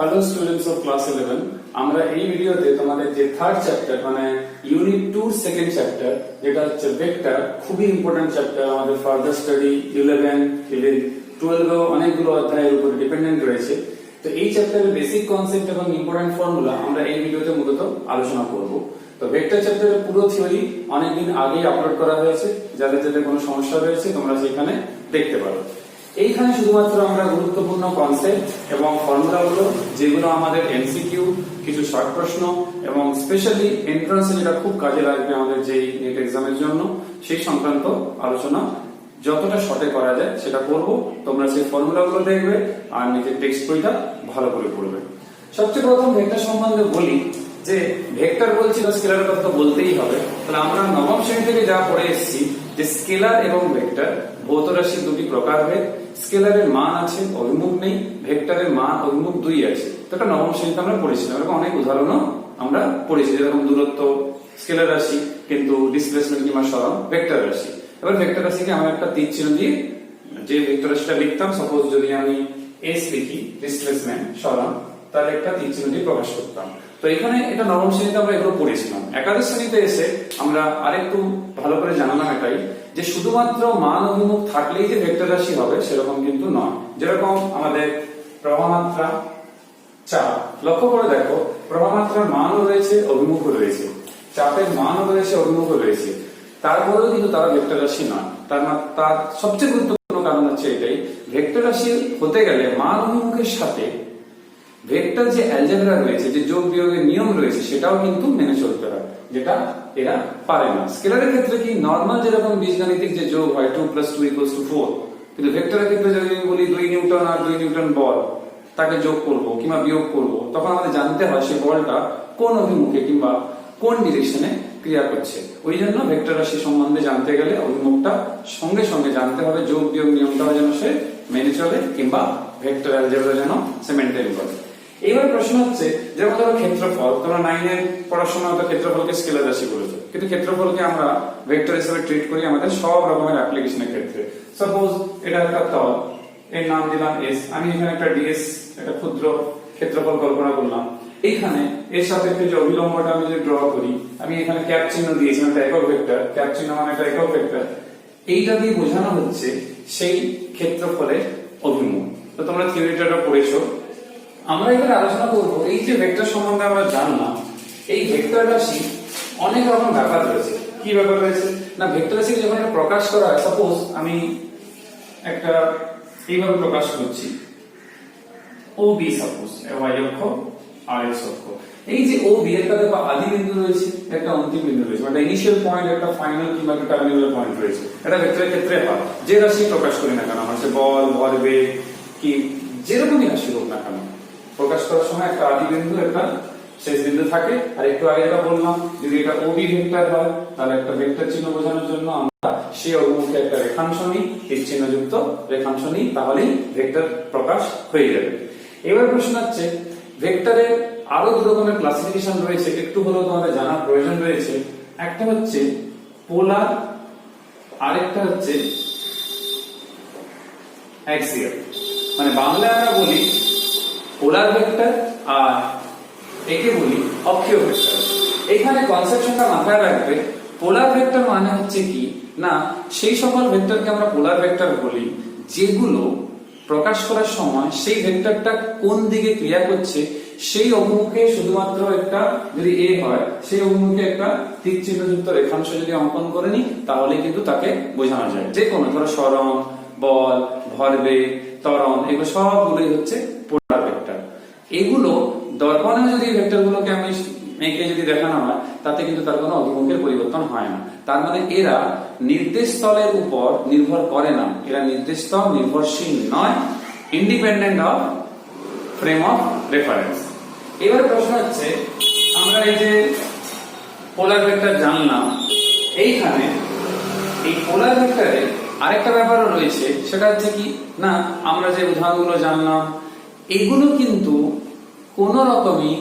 Hello students of class 11 আমরা এই ভিডিওতে তোমাদের যে থার্ড চ্যাপ্টার মানে ইউনিট 2 সেকেন্ড চ্যাপ্টার যেটা হচ্ছে ভেক্টর, খুবই ইম্পর্টেন্ট চ্যাপ্টার। আমাদের ফার্দার স্টাডি 11 12 অনেকগুলো অধ্যায়ের উপর ডিপেন্ডেন্ট রয়েছে। তো এই চ্যাপ্টারের বেসিক কনসেপ্ট এবং ইম্পর্টেন্ট ফর্মুলা আমরা এই ভিডিওতে মূলত আলোচনা করব। তো ভেক্টর চ্যাপ্টারের পুরো থিওরি অনেকদিন আগেই আপলোড করা হয়েছে, যাদের যাদের কোনো সমস্যা রয়েছে তোমরা সেখানে দেখতে পারো। এইখানে শুধুমাত্র আমরা গুরুত্বপূর্ণ কনসেপ্ট এবং ফর্মুলাগুলো, যেগুলো আমাদের এমসিকিউ, কিছু শর্ট প্রশ্ন এবং স্পেশালি এন্ট্রান্সে যেটা খুব কাজে লাগবে আমাদের যেই নেট এক্সামের জন্য, সেই সংক্রান্ত আলোচনা যতটা শর্টে করা যায় সেটা করব। তোমরা সেই ফর্মুলাগুলো দেখবে আর নিজের টেক্সট বইটা ভালো করে পড়বে। সবচেয়ে প্রথম ভেক্টর সম্বন্ধে বলি যে ভেক্টর বলছি বা স্কেলারের কথা তো বলতেই হবে। তাহলে আমরা নবম শ্রেণী থেকে যা পড়ে এসেছি যে স্কেলার এবং ভেক্টর ভৌত রাশির দুটি প্রকার হয়। স্কেলারের মান আছে, অভিমুখ নেই। ভেক্টরের মান অভিমুখ দুই আছে। তো এটা নবম শ্রেণীতে আমরা পড়েছিলাম। এরকম অনেক উদাহরণও আমরা পড়েছি, যেরকম দূরত্ব স্কেলার রাশি কিন্তু ডিসপ্লেসমেন্ট কিংবা সরণ ভেক্টর রাশি। এবার ভেক্টর রাশিকে আমরা একটা তীর চিহ্ন দিয়ে যে ভেক্টর রাশিটা লিখতাম, সাপোজ যদি আমি এস লিখি ডিসপ্লেসমেন্ট সরণ, তাহলে একটা তীর চিহ্ন দিয়ে প্রকাশ করতাম। তো এখানে এটা নবম শ্রেণীতে আমরা এগুলো পড়েছিলাম। একাদশ শ্রেণীতে এসে আমরা আরেকটু ভালো করে জানলাম এটাই যে শুধুমাত্র মান অভিমুখ থাকলেই যে ভেক্টর রাশি হবে সেরকম কিন্তু নয়। যেরকম আমাদের প্রবাহমাত্রা, চাপ, লক্ষ্য করে দেখো প্রবাহমাত্রার মানও রয়েছে, অভিমুখও রয়েছে, চাপের মানও রয়েছে, অভিমুখও রয়েছে, তারপরেও কিন্তু তারা ভেক্টর রাশি নয়। তার সবচেয়ে গুরুত্বপূর্ণ কারণ হচ্ছে এটাই, ভেক্টর রাশি হতে গেলে মান অভিমুখের সাথে ভেক্টর যে অ্যালজেব্রা রয়েছে, যে যোগ বিয়োগের নিয়ম রয়েছে, সেটাও কিন্তু মেনে চলতে হয়, যেটা এরা পারে না। স্কেলারের ক্ষেত্রে কি নরমাল যেরকম বীজগাণিতিক যে যোগ হয় 2 + 2 = 4, কিন্তু ভেক্টরের ক্ষেত্রে যদি আমি বলি 2 নিউটন আর 2 নিউটন বল, তাকে যোগ করব কিংবা বিয়োগ করব, তখন আমাদের জানতে হয় সেই বলটা কোন অভিমুখে কিংবা কোন ডিরেকশনে ক্রিয়া করছে। ওই জন্য ভেক্টর রাশি সম্বন্ধে জানতে গেলে অভিমুখটা সঙ্গে সঙ্গে জানতে হবে, যোগ বিয়োগ নিয়মটাও যেন সে মেনে চলে কিংবা ভেক্টর অ্যালজেব্রা যেন সে মেনটেন করে। এইবার প্রশ্ন হচ্ছে, যেমন ধরো ক্ষেত্রফল, তোমরা 9 এর পড়াশোনা তো ক্ষেত্রফলকে স্কেলার রাশি বলেছো, কিন্তু ক্ষেত্রফলকে আমরা ভেক্টর হিসেবে ট্রিট করি আমাদের সব রকমের অ্যাপ্লিকেশনের ক্ষেত্রে। সাপোজ এটা একটা তল, এর নাম দিলাম এস, আমি এখানে একটা ডিএস, একটা ক্ষুদ্র ক্ষেত্রফল কল্পনা করলাম। এইখানে এর সাপেক্ষে যে অভিলম্বটা আমি যদি ড্র করি, আমি এখানে ক্যাপ চিহ্ন দিয়েছি, একটা একক ভেক্টর, ক্যাপ চিহ্ন মানে একটা একক ভেক্টর। এইটা দিয়ে বোঝানো হচ্ছে সেই ক্ষেত্রফলের অভিমুখ। তো তোমরা থিওরিটা পড়েছো। আমরা এখানে আলোচনা করব এই যে ভেক্টর সম্বন্ধে আমরা জানলাম, এই ভেক্টর রাশি অনেক রকম ব্যাপার রয়েছে। কি ব্যাপার রয়েছে না, ভেক্টর রাশি যখন এটা প্রকাশ করা হয়, সাপোজ আমি একটা এইভাবে প্রকাশ করছি, ও বি, সাপোজ ওয়াই অক্ষ আর এক্স অক্ষ। এই যে ও বি, একটা দেখো আদি বিন্দু রয়েছে, একটা অন্তিম বিন্দু রয়েছে, মানে ইনিশিয়াল পয়েন্ট, একটা ফাইনাল কিংবা একটা টার্মিনাল পয়েন্ট রয়েছে। এটা ভেক্টরের ক্ষেত্রে হয়, যে রাশি প্রকাশ করি না কেন, আমার সে বল, ভরবেগ কি যেরকমই রাশি হোক না কেন, প্রকাশ করার সময় একটা আদি বিন্দু, একটা শেষ বিন্দু থাকে। আর একটু আগে যেটা বললাম, যদি এটা ওবি ভেক্টর হয়, তাহলে একটা ভেক্টর চিহ্ন বোঝানোর জন্য আমরা সেই অভিমুখে একটা রেখাংশ নিই, তীর চিহ্ন যুক্ত রেখাংশ নিই, তাহলেই ভেক্টর প্রকাশ হয়ে যাবে। এবার প্রশ্ন হচ্ছে, ভেক্টরের আরো দু রকমের ক্লাসিফিকেশন রয়েছে, একটু হলেও তোমাদের জানার প্রয়োজন রয়েছে। একটা হচ্ছে পোলার, আরেকটা হচ্ছে অ্যাক্সিয়াল। মানে বাংলায় আমরা বলি পোলার ভেক্টর আর একে বলি অক্ষীয় ভেক্টর। এখানে কনসেপশনটা মাথায় রাখবে, পোলার ভেক্টর মানে হচ্ছে কি না, সেই সকল ভেক্টরকে আমরা পোলার ভেক্টর বলি যেগুলো প্রকাশ করার সময় সেই ভেক্টরটা কোন দিকে ক্রিয়া করছে সেই অভিমুখে শুধুমাত্র একটা, যদি এ হয় সেই অভিমুখে একটা তীর চিহ্নযুক্ত রেখাংশ যদি অঙ্কন করে নি, তাহলে কিন্তু তাকে বোঝানো যায়। যে কোনো ধরো সরণ, বল, ভরবেগ, ত্বরণ, এগুলো সবগুলোই হচ্ছে পোলার ভেক্টর। এগুলো দর্পণে যদি ভেক্টর গুলোকে আমি এঁকে যদি দেখানো হয়, তাতে কিন্তু তার কোনো অভিমুখের পরিবর্তন হয় না। তার মানে এরা নির্দেশ স্থলের উপর নির্ভর করে না, এরা নির্দেশ স্থল নির্ভরশীল নয়, independent of frame of reference. এবার প্রশ্ন হচ্ছে, আমরা এই যে পোলার ভেক্টর জানলাম, এইখানে এই পোলার ভেক্টরে আরেকটা ব্যাপারও রয়েছে। সেটা হচ্ছে কি না, আমরা যে উদাহরণগুলো জানলাম এগুলো কিন্তু কোন রকমই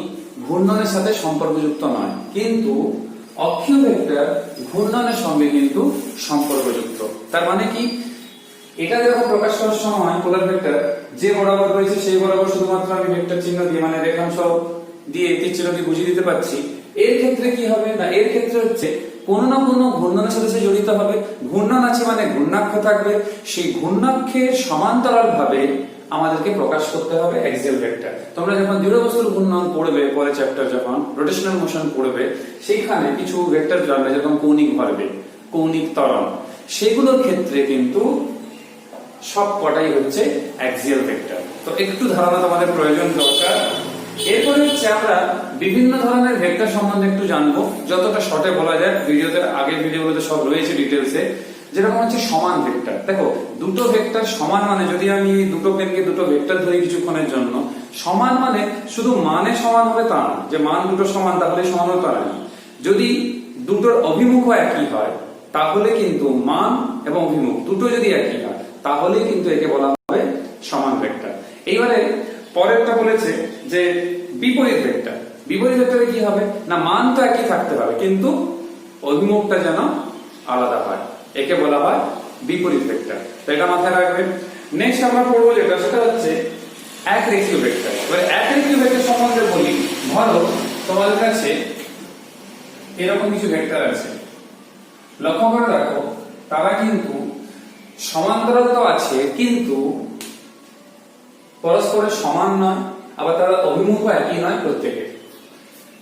ঘূর্ণনের সাথে সম্পর্কযুক্ত নয়, কিন্তু অক্ষীয় ভেক্টর ঘূর্ণনের সঙ্গে কিন্তু সম্পর্কযুক্ত। তার মানে কি, এটা যখন প্রকাশ করার সময় পোলার ভেক্টর যে বরাবর রয়েছে সেই বরাবর শুধুমাত্র আমি ভেক্টর চিহ্ন দিয়ে মানে রেখাংশ দিয়ে তীরচিহ্ন দিয়ে বুঝিয়ে দিতে পারছি। এর ক্ষেত্রে কি হবে না, এর ক্ষেত্রে হচ্ছে কোনো না কোনো ঘূর্ণনের সাথে সে জড়িত হবে। ঘূর্ণন আছে মানে ঘূর্ণাক্ষ থাকবে, সেই ঘূর্ণাক্ষের সমান্তরাল ভাবে আমাদেরকে প্রকাশ করতে হবে অ্যাক্সিয়াল ভেক্টর। তোমরা যখন দৃঢ় বস্তুর ঘূর্ণন পড়বে পরে চ্যাপ্টার যখন রোটেশনাল মোশন পড়বে, সেইখানে কিছু ভেক্টর জানবে যেরকম কৌণিক ভরবেগ, কৌণিক ত্বরণ, সেগুলোর ক্ষেত্রে কিন্তু সব কটাই হচ্ছে অ্যাক্সিয়াল ভেক্টর। তো একটু ধারণা তোমাদের প্রয়োজন দরকার। এরপরে হচ্ছে আমরা বিভিন্ন ধরনের ভেক্টর সম্বন্ধে একটু জানবো, যতটা শর্টে বলা যায়। ভিডিওতে আগের ভিডিওগুলোতে সব রয়েছে ডিটেলসে। যেরকম হচ্ছে সমান ভেক্টর। দেখো দুটো ভেক্টর সমান মানে, যদি আমি দুটো পেনকে দুটো ভেক্টর ধরি কিছুক্ষণের জন্য, সমান মানে শুধু মানে সমান হবে তা না, যে মান দুটো সমান তাহলে সমান হবে তা না। যদি দুটোর অভিমুখও একই হয় তাহলে কিন্তু মান এবং অভিমুখ দুটো যদি একই হয় তাহলে কিন্তু একে বলা হবে সমান ভেক্টর। এইবারে পরেরটা বলেছে যে বিপরীত ভেক্টর। বিপরীত ভেক্টরে কি হবে না, মান তো একই থাকতে হবে কিন্তু অভিমুখটা যেন আলাদা হয়, একে বলা হয় বিপরীত ভেক্টর। তো এটা মাথায় রাখবেন। নেক্সট আমরা পড়বো যেটা, সেটা হচ্ছে একরেখীয় ভেক্টর। এবার একরেখীয় ভেক্টর সম্বন্ধে বলি। ধরো তোমাদের কাছে এরকম কিছু ভেক্টর আছে, লক্ষ্য করে দেখো তারা কিন্তু সমান্তরাল তো আছে কিন্তু পরস্পরের সমান নয়, আবার তারা অভিমুখ একই নয় প্রত্যেকে।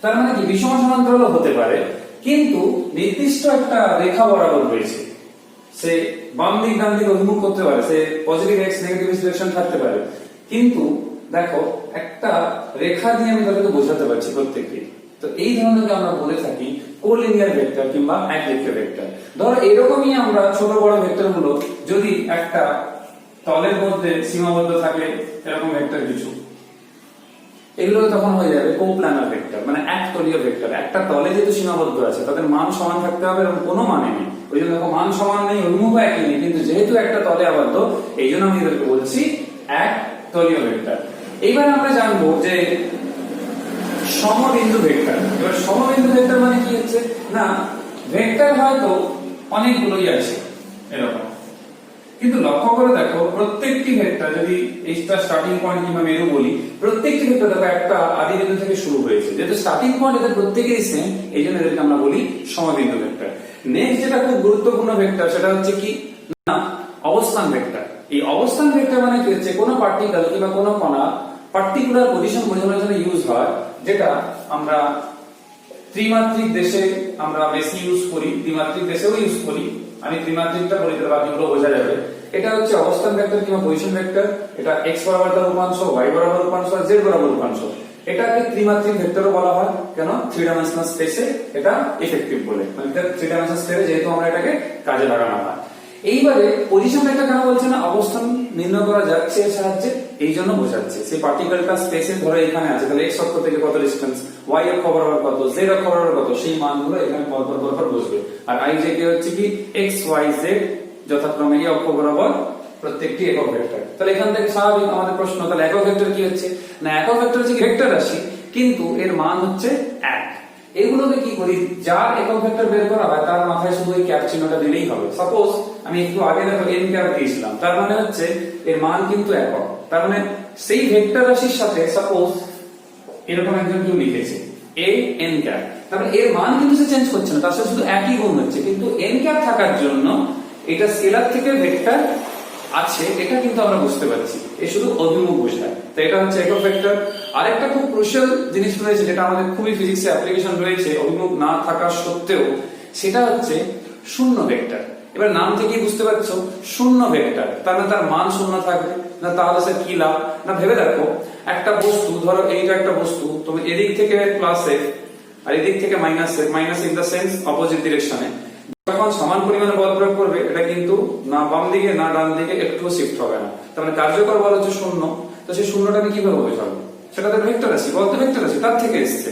তার মানে কি বিষম সমান্তরাল হতে পারে কিন্তু নির্দিষ্ট একটা রেখা বরাবর রয়েছে, সে বাম দিক ডান দিক অভিমুখ করতে পারে, সে পজিটিভ এক্স নেগেটিভ ডিরেকশন থাকতে পারে, কিন্তু দেখো একটা রেখা দিয়ে আমি তাদেরকে বোঝাতে পারছি প্রত্যেককে। তো এই ধরনের আমরা বলে থাকি কোলিনিয়ার ভেক্টর কিংবা একরেখীয় ভেক্টর। ধরো এরকমই আমরা ছোট বড় ভেক্টর গুলো যদি একটা তলের মধ্যে সীমাবদ্ধ থাকে, এরকম ভেক্টর কিছু, এগুলো তখন হয়ে যাবে কোপ্ল্যানার ভেক্টর, মানে একতলীয় ভেক্টর। একটা তলে যেহেতু সীমাবদ্ধ আছে তাদের মান সমান থাকতে হবে, এবং কোনো মানে নেই, ওই জন্য দেখো মান সমান নেই, অভিমুখ একই নেই, কিন্তু যেহেতু একটা তলে আবদ্ধ এই জন্য আমি এদেরকে বলছি একতলীয় ভেক্টর। এইবার আমরা জানবো যে সমবিন্দু ভেক্টর। এবার সমবিন্দু ভেক্টর মানে কি হচ্ছে না, ভেক্টর হয়তো অনেকগুলোই আছে এরকম, কিন্তু লক্ষ্য করে দেখো প্রত্যেকটি ভেক্টর, যদি এইটা স্টার্টিং পয়েন্ট কিংবা মেরু বলি, প্রত্যেকটি ভেক্টর দেখো একটা আদি বিন্দু থেকে শুরু হয়েছে, যেহেতু স্টার্টিং পয়েন্ট এদের প্রত্যেকেই সেম, এই জন্য এদেরকে আমরা বলি সমবিন্দু ভেক্টর। নেক্সট যেটা খুব গুরুত্বপূর্ণ ভেক্টর সেটা হচ্ছে কি না, অবস্থান ভেক্টর। এই অবস্থান ভেক্টর মানে কি হচ্ছে, কোনো পার্টিকেল কিংবা কোনো কণা পার্টিকুলার পজিশন বোঝানোর জন্য ইউজ হয়, যেটা আমরা ত্রিমাত্রিক দেশে আমরা বেশি ইউজ করি, দ্বিমাত্রিক দেশেও ইউজ করি। আমি ত্রিমাত্রিকটা বলি তাহলে বাকিগুলো বোঝা যাবে। এটা হচ্ছে অবস্থান ভেক্টর কিংবা পজিশন ভেক্টর। এটা এক্স বরাবর তার উপাংশ, ওয়াই বরাবর উপাংশ, জেড বরাবর উপাংশ। এটাকে ত্রিমাত্রিক ভেক্টরও বলা হয়, কেন থ্রি ডাইমেনশনাল স্পেসে এটা এফেক্টিভ বলে, মানে থ্রি ডাইমেনশনাল স্পেসে যেহেতু আমরা এটাকে কাজে লাগানো হয়। এইবারে পজিশন ভেক্টর কেন বলছে না, অবস্থান নির্ণয় করা যাচ্ছে এর সাহায্যে, এই জন্য বোঝাচ্ছে সেই পার্টিকেলটা স্পেসে ধরো এখানে আছে, তাহলে এক্স অক্ষ থেকে কত ডিসটেন্স, ওয়াই অক্ষ বরাবর কত, জেড অক্ষ বরাবর কত, সেই মানগুলো এখানে পরপর পরপর বসবে। আর আই জে কে হচ্ছে কি এক্স ওয়াই জেড যথাক্রমে এই অক্ষ বরাবর প্রত্যেকটি একক ভেক্টর। তাহলে এখান থেকে স্বাভাবিক আমাদের প্রশ্ন, তাহলে একক ভেক্টর কি হচ্ছে না, একক ভেক্টর হচ্ছে ভেক্টর রাশি কিন্তু এর মান হচ্ছে 1। এগুলোকে কি করি, যার একক ভেক্টর বের করা হয় তার মাথায় শুধু এই ক্যাপ চিহ্নটা দিলেই হবে। সাপোজ আমি একটু আগে দেখো n ক্যাপ দিয়েছিলাম, তার মানে হচ্ছে এর মান কিন্তু একক। তার মানে সেই ভেক্টর রাশির সাথে সাপোজ এরকম একজন কেউ লিখেছে a n ক্যাপ, তার মানে এর মান কিন্তু সে চেঞ্জ করছে না, তার সাথে শুধু একই গুণ হচ্ছে, কিন্তু n ক্যাপ থাকার জন্য এটা স্কেলার থেকে ভেক্টর আছে এটা কিন্তু আমরা বুঝতে পারছি, এই শুধু অভিমুখ বোঝায়। তো এটা হচ্ছে একক ভেক্টর। আরেকটা খুব ক্রুশিয়াল জিনিস রয়েছে যেটা আমাদের খুবই ফিজিক্সে অ্যাপ্লিকেশন রয়েছে অভিমুখ না থাকা সত্ত্বেও, সেটা হচ্ছে শূন্য ভেক্টর। এবার নাম থেকেই বুঝতে পারছো শূন্য ভেক্টর, তার মানে তার মান শূন্য থাকবে না, তাহলে স্যার কি লাভ না, ভেবে দেখো একটা বস্তু, ধরো এইটা একটা বস্তু, তুমি এদিক থেকে প্লাস এফ আর এদিক থেকে minus F, minus in the sense opposite ডিরেকশনে, যখন সমান পরিমাণে বল প্রয়োগ করবে এটা কিন্তু না বাম দিকে না ডান দিকে একটুও শিফট হবে না, তার মানে কার্যকর বল হচ্ছে শূন্য। তো সেই শূন্যটাকে কিভাবে বোঝাবো, সেটা তো ভেক্টর রাশি, বল তো ভেক্টর রাশি, তার থেকে এসছে।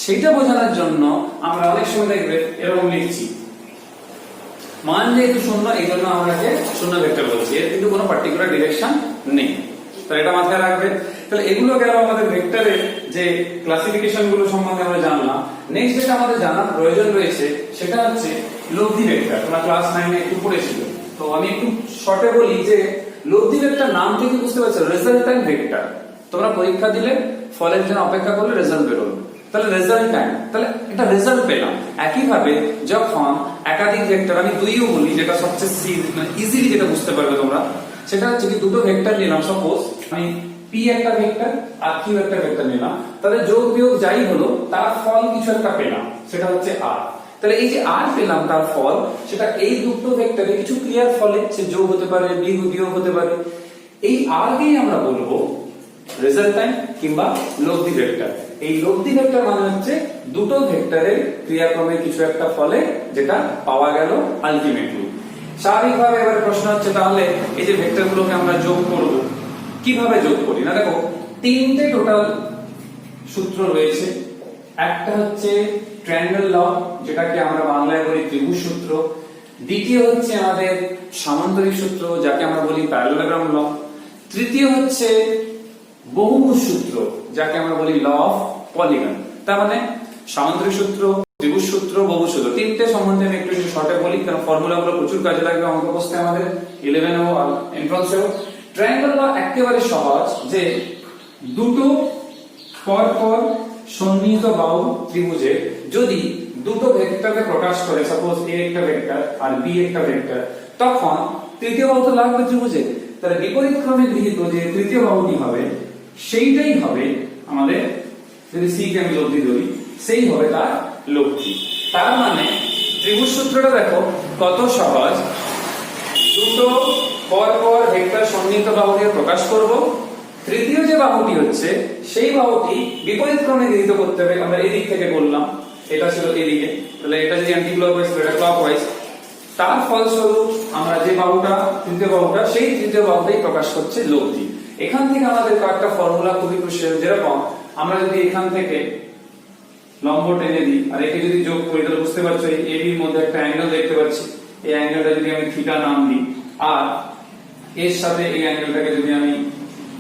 সেইটা বোঝানোর জন্য আমরা অনেক সময় দেখবে এরকম লিখছি, মান যেহেতু শূন্য এই জন্য আমরা শূন্য ভেক্টর বলছি, এর কিন্তু কোনো পার্টিকুলার ডিরেকশন নেই। তাহলে এটা মাথায় রাখবে। তাহলে এগুলো গেল আমাদের ভেক্টরের যে ক্লাসিফিকেশন গুলো সম্বন্ধে আমরা জানলাম। নেক্সট যেটা আমাদের জানার প্রয়োজন রয়েছে সেটা হচ্ছে লব্ধি ভেক্টর। তোমরা ক্লাস 9 এ একটু পড়েছিল তো আমি একটু শর্টে বলি যে লব্ধি ভেক্টর নাম থেকে বুঝতে পারছো রেজাল্ট্যান্ট ভেক্টর। তোমরা পরীক্ষা দিলে ফলের জন্য অপেক্ষা করলে রেজাল্ট বেরোলো, তাহলে রেজাল্ট্যান্ট, তাহলে এটা রেজাল্ট পেলাম। একইভাবে যখন একাধিক ভেক্টর, আমি দুইও বলি যেটা সবচেয়ে ইজিলি যেটা বুঝতে পারবে তোমরা, সেটা হচ্ছে কি দুটো ভেক্টর নিলাম, সাপোজ আমি পি একটা ভেক্টর আর কিউ একটা ভেক্টর নিলাম, তাহলে যোগ বিয়োগ যাই হলো তার ফল কিছু একটা পেলাম, সেটা হচ্ছে আর। তাহলে এই যে আর পেলাম তার ফল, সেটা এই দুটো ভেক্টরে কিছু ক্লিয়ার ফলে সে যোগ হতে পারে, বিয়োগ হতে পারে। এই আর কেই আমরা বলবো রেজাল্ট্যান্ট কিংবা লব্ধি ভেক্টর। এই লব্ধি ভেক্টর মানে হচ্ছে দুটো ভেক্টরের ক্রিয়াক্রমে কিছু একটা ফলে যেটা পাওয়া গেল আলটিমেটলি। স্বাভাবিকভাবে এবার প্রশ্ন হচ্ছে তাহলে এই যে ভেক্টর গুলোকে আমরা যোগ করব, কিভাবে যোগ করি? না দেখো, তিনটে টোটাল সূত্র রয়েছে। একটা হচ্ছে ট্রায়াঙ্গেল ল, যেটাকে আমরা বাংলায় বলি ত্রিভুজ সূত্র। দ্বিতীয় হচ্ছে আমাদের সামান্তরিক সূত্র, যাকে আমরা বলি প্যারালেলোগ্রাম ল। তৃতীয় হচ্ছে বহুভুজ সূত্র, যাকে আমরা বলি ল অফ পলিগন। তার মানে সামান্তরিক সূত্র, ত্রিভুজ সূত্র, বহুভুজ সূত্র, তিনটে সম্বন্ধে আমি একটু শর্টে বলি, কারণ ফর্মুলা গুলো প্রচুর কাজে লাগবে অঙ্ক প্রশ্নে আমাদের 11 ও এন্ট্রান্সেও। ট্রায়াঙ্গেল ল একেবারে সহজ, যে দুটো পরপর সন্নিহিত বাহু ত্রিভুজে যদি দুটো ভেক্টরকে প্রকাশ করে, সাপোজ এ একটা ভেক্টর আর বি একটা ভেক্টর, তখন তৃতীয় বাহু তো লাগবে ত্রিভুজে। তাহলে বিপরীত ক্রমে গৃহীত যে তৃতীয় বাহুটি হবে সেইটাই হবে আমাদের, যদি সি কে আমি লব্ধি ধরি, সেই হবে তার লব্ধি। তার মানে ত্রিভুজ সূত্রটা দেখো কত সহজ, দুটো পরপর ভেক্টর সন্নিহিত বাহুকে প্রকাশ করব, তৃতীয় যে বাহুটি হচ্ছে সেই বাহুটি বিপরীত ক্রমে গৃহীত করতে হবে। আমরা এদিক থেকে বললাম, এটা ছিল এদিকে, তাহলে এটা যদি অ্যান্টি ক্লকওয়াইজ এটা ক্লকওয়াইজ। তার ফলস্বরূপ আমরা যে বাহুটা, তৃতীয় বাহুটা, সেই তৃতীয় বাহুটাই প্রকাশ করছে লব্ধি। এখান থেকে আমাদের কয়েকটা ফর্মুলা খুবই ক্রুশিয়াল, যেরকম আমরা যদি এখান থেকে লম্ব টেনে দিই আর একে যদি যোগ করি, তাহলে বুঝতে পারছো এই এ বির মধ্যে একটা অ্যাঙ্গেল দেখতে পাচ্ছি। এই অ্যাঙ্গেলটা যদি আমি থিটা নাম দিই আর এর সাথে এই অ্যাঙ্গেলটাকে যদি আমি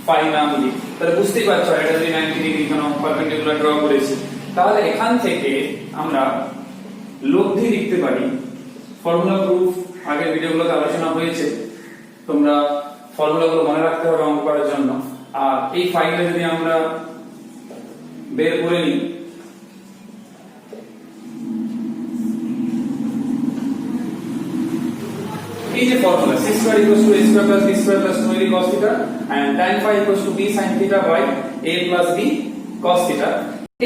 ফাই নাম দিই, তাহলে বুঝতেই পারছো এটা যদি 90 ডিগ্রি কোন পারপেন্ডিকুলার ড্র করেছি, তাহলে এখান থেকে আমরা লব্ধি লিখতে পারি। ফর্মুলা প্রুফ আগের ভিডিওগুলোতে আলোচনা হয়েছে, তোমরা ফর্মুলাগুলো মনে রাখতে হবে অঙ্ক করার জন্য। আর এই ফাইলটা যদি আমরা বের করে নিই, এই যে formula c square equals to a square plus b square plus 2ab cos theta and tan phi equals to b sin theta by a plus b cos theta,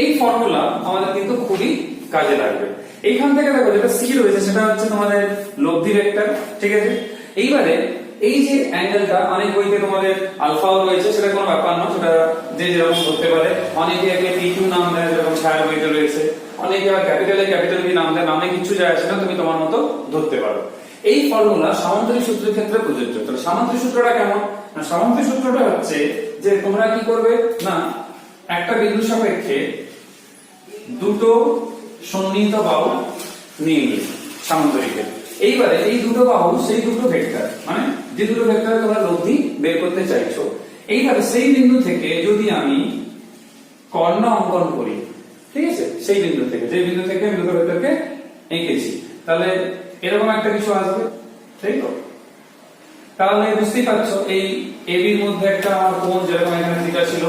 এই ফর্মুলা আমাদের কিন্তু খুবই কাজে লাগবে। এইখান থেকে দেখো যেটা c রয়েছে সেটা হচ্ছে তোমাদের লব্ধি ভেক্টর, ঠিক আছে। এইবারে এই যে অ্যাঙ্গেলটা, অনেক বইতে তোমাদের আলফাও রয়েছে, সেটা কোনো ব্যাপার না, সেটা যে যেরকম ধরতে পারে। অনেকে একে pq নাম দেয়, যেরকম ছায়ার বইতে রয়েছে। অনেকে আবার ক্যাপিটাল এ ক্যাপিটাল বি নাম দেয়, নামে কিছু যায় আসে না, তুমি তোমার মতো ধরতে পারো। এই ফর্মুলা সামান্তরিক সূত্রের ক্ষেত্রে প্রযোজ্য। তাহলে সামান্তরিক সূত্রটা কেমন? না, সামান্তরিক সূত্রটা হচ্ছে যে তোমরা কি করবে না, একটা বিন্দু সাপেক্ষে দুটো সন্নিহিত বাহু নিয়ে নিই সামান্তরিকের। এইবারে এই দুটো বাহু সেই দুটো ভেক্টর, মানে যে দুটো ভেক্টরে তোমরা লব্ধি বের করতে চাইছো, এইভাবে সেই বিন্দু থেকে যদি আমি কর্ণ অঙ্কন করি, ঠিক আছে, সেই বিন্দু থেকে, যে বিন্দু থেকে আমি দুটো ভেক্টরকে এঁকেছি, তাহলে এরকম একটা কিছু আসবে, তাই তো? তাহলে বুঝতেই পারছো এই এ বির মধ্যে একটা আমার কোণ, যেরকম এখানে থিটা ছিল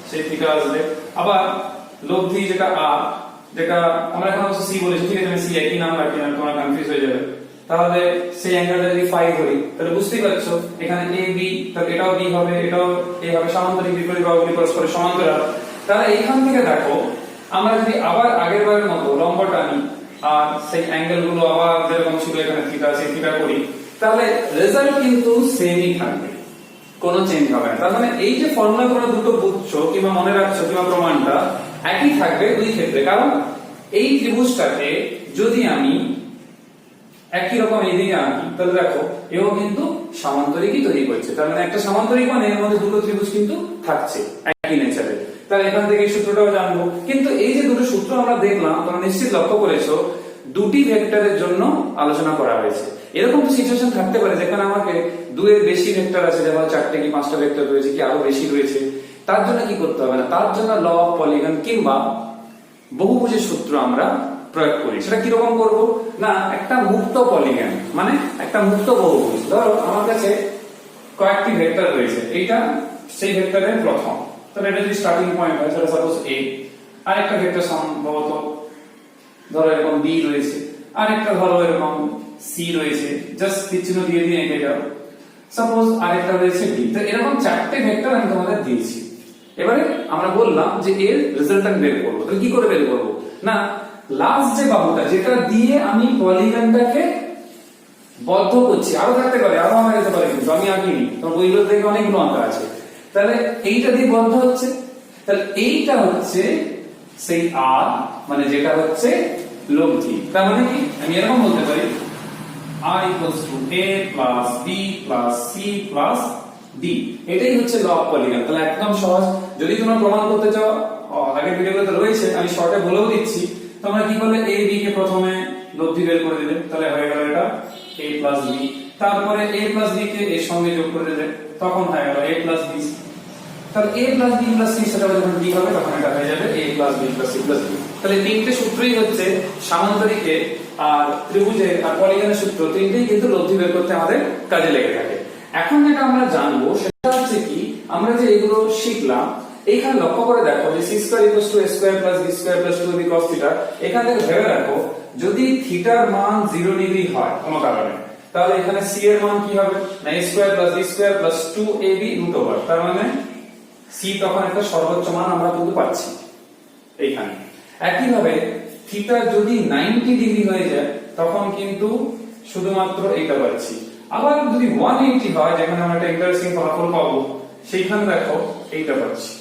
সেই থিটা আসবে। আবার লব্ধি যেটা আর, যেটা আমরা এখন অবশ্য সি বলেছি, ঠিক আছে, আমি সি একই নাম রাখি না, তোমরা কনফিউজ হয়ে যাবে। তাহলে সেই অ্যাঙ্গেলটা যদি ফাই ধরি, তাহলে বুঝতেই পারছো এখানে এ বি, তাহলে এটাও বি হবে, এটাও এ হবে, সামান্তরিক বিপরীত বাহুগুলি পরস্পরের সমান্তরাল। তাহলে এইখান থেকে দেখো আমরা যদি আবার আগের বারের মতো লম্বটা নিই আর সেই অ্যাঙ্গেল গুলো আবার যেরকম ছিল এখানে থিটা, সেই থিটা করি, তাহলে রেজাল্ট কিন্তু সেমই থাকবে, কোনো চেঞ্জ হবে না। তার মানে এই যে ফর্মুলা তোমরা দুটো বুঝছো কিংবা মনে রাখছো কিংবা প্রমাণটা একই থাকবে দুই ক্ষেত্রে। কারণ এই ত্রিভুজটাকে যদি আমি একই রকম এদিকে আনি, তাহলে দেখো এও কিন্তু সামান্তরিকই তৈরি করছে। তার মানে একটা সামান্তরিক মানে এর মধ্যে দুটো ত্রিভুজ কিন্তু থাকছে একই নেচারে। তাহলে এখান থেকে এই সূত্রটাও জানবো। কিন্তু এই যে দুটো সূত্র আমরা দেখলাম, তোমরা নিশ্চিত লক্ষ্য করেছো দুটি ভেক্টরের জন্য আলোচনা করা হয়েছে। এরকম তো সিচুয়েশন থাকতে পারে যেখানে আমাকে দুয়ের বেশি ভেক্টর আছে, যেমন 4টে কি 5টা ভেক্টর রয়েছে কি আরো বেশি রয়েছে। তার জন্য কি করতে হবে না, তার জন্য ল অফ পলিগন কিংবা বহুভুজের সূত্র আমরা প্রয়োগ করি। সেটা কিরকম করব না, একটা মুক্ত পলিগন মানে একটা মুক্ত বহুভুজ। ধরো আমার কাছে কয়েকটি ভেক্টর রয়েছে, এইটা সেই ভেক্টরের প্রথম, তাহলে এটা যদি স্টার্টিং পয়েন্ট হয় তাহলে সাপোজ a, আর একটা ভেক্টর সম্ভবত ধরো এরকম b রয়েছে, আর একটা ধরো এরকম c রয়েছে, জাস্ট চিহ্ন দিয়ে দিয়ে এঁকে যাও। সাপোজ আরেকটা রয়েছে d। তো এরকম চারটে ভেক্টর আমি তোমাদের দিয়েছি। এবারে আমরা বললাম যে এর রেজাল্ট্যান্ট বের করব। তাহলে কি করে বের করব না, লাস্ট যে বাহুটা যেটা দিয়ে আমি পলিগনটাকে বদ্ধ করছি, আরো থাকতে পারে, আরো আমার যেতে পারে, কিন্তু আমি আঁকিনি, তোমার বইগুলো থেকে অনেকগুলো আঁকা আছে। তাহলে এইটা দিয়ে বদ্ধ হচ্ছে, তাহলে এইটা হচ্ছে সেই আর, মানে যেটা হচ্ছে লব্ধি। তার মানে কি আমি এরকম বলতে পারি r equals to a plus b plus c plus d। এটাই হচ্ছে ল অফ পলিগন। তাহলে একদম সহজ। যদি তোমরা প্রমাণ করতে চাও, আগের ভিডিওগুলোতে রয়েছে, আমি শর্টে বলেও দিচ্ছি। তোমরা কি করলে a b কে প্রথমে লব্ধি বের করে দিলে, তাহলে হয়ে গেল এটা a plus b। তারপরে a plus b কে এর সঙ্গে যোগ করে দিলে, তখন হয়ে গেল a plus b। তাহলে a plus b plus c সেটা যখন d হবে তখন এটা হয়ে যাবে a plus b plus c plus d। তাহলে তিনটে সূত্রই হচ্ছে সামান্তরিকে আর ত্রিভুজে আর পলিগনের সূত্র, তিনটেই কিন্তু লব্ধি বের করতে আমাদের কাজে লেগে থাকে। এখন যেটা আমরা জানবো সেটা হচ্ছে কি, আমরা যে এগুলো শিখলাম, এইখানে লক্ষ্য করে দেখো যে c square equals to a square plus b square plus 2ab cos theta. এখান থেকে ভেবে রাখো যদি থিটার মান 0 ডিগ্রি হয় কোনো কারণে, তাহলে এখানে c এর মান কি হবে না a square plus b square plus 2ab root over. তার মানে c তখন একটা সর্বোচ্চ মান আমরা কিন্তু পাচ্ছি এইখানে। একইভাবে থিটা যদি 90 ডিগ্রি হয়ে যায় তখন কিন্তু শুধুমাত্র এইটা পাচ্ছি। আবার যদি 180 হয়, যেখানে আমরা একটা ইন্টারেস্টিং ফলাফল পাবো, সেইখানে দেখো এইটা পাচ্ছি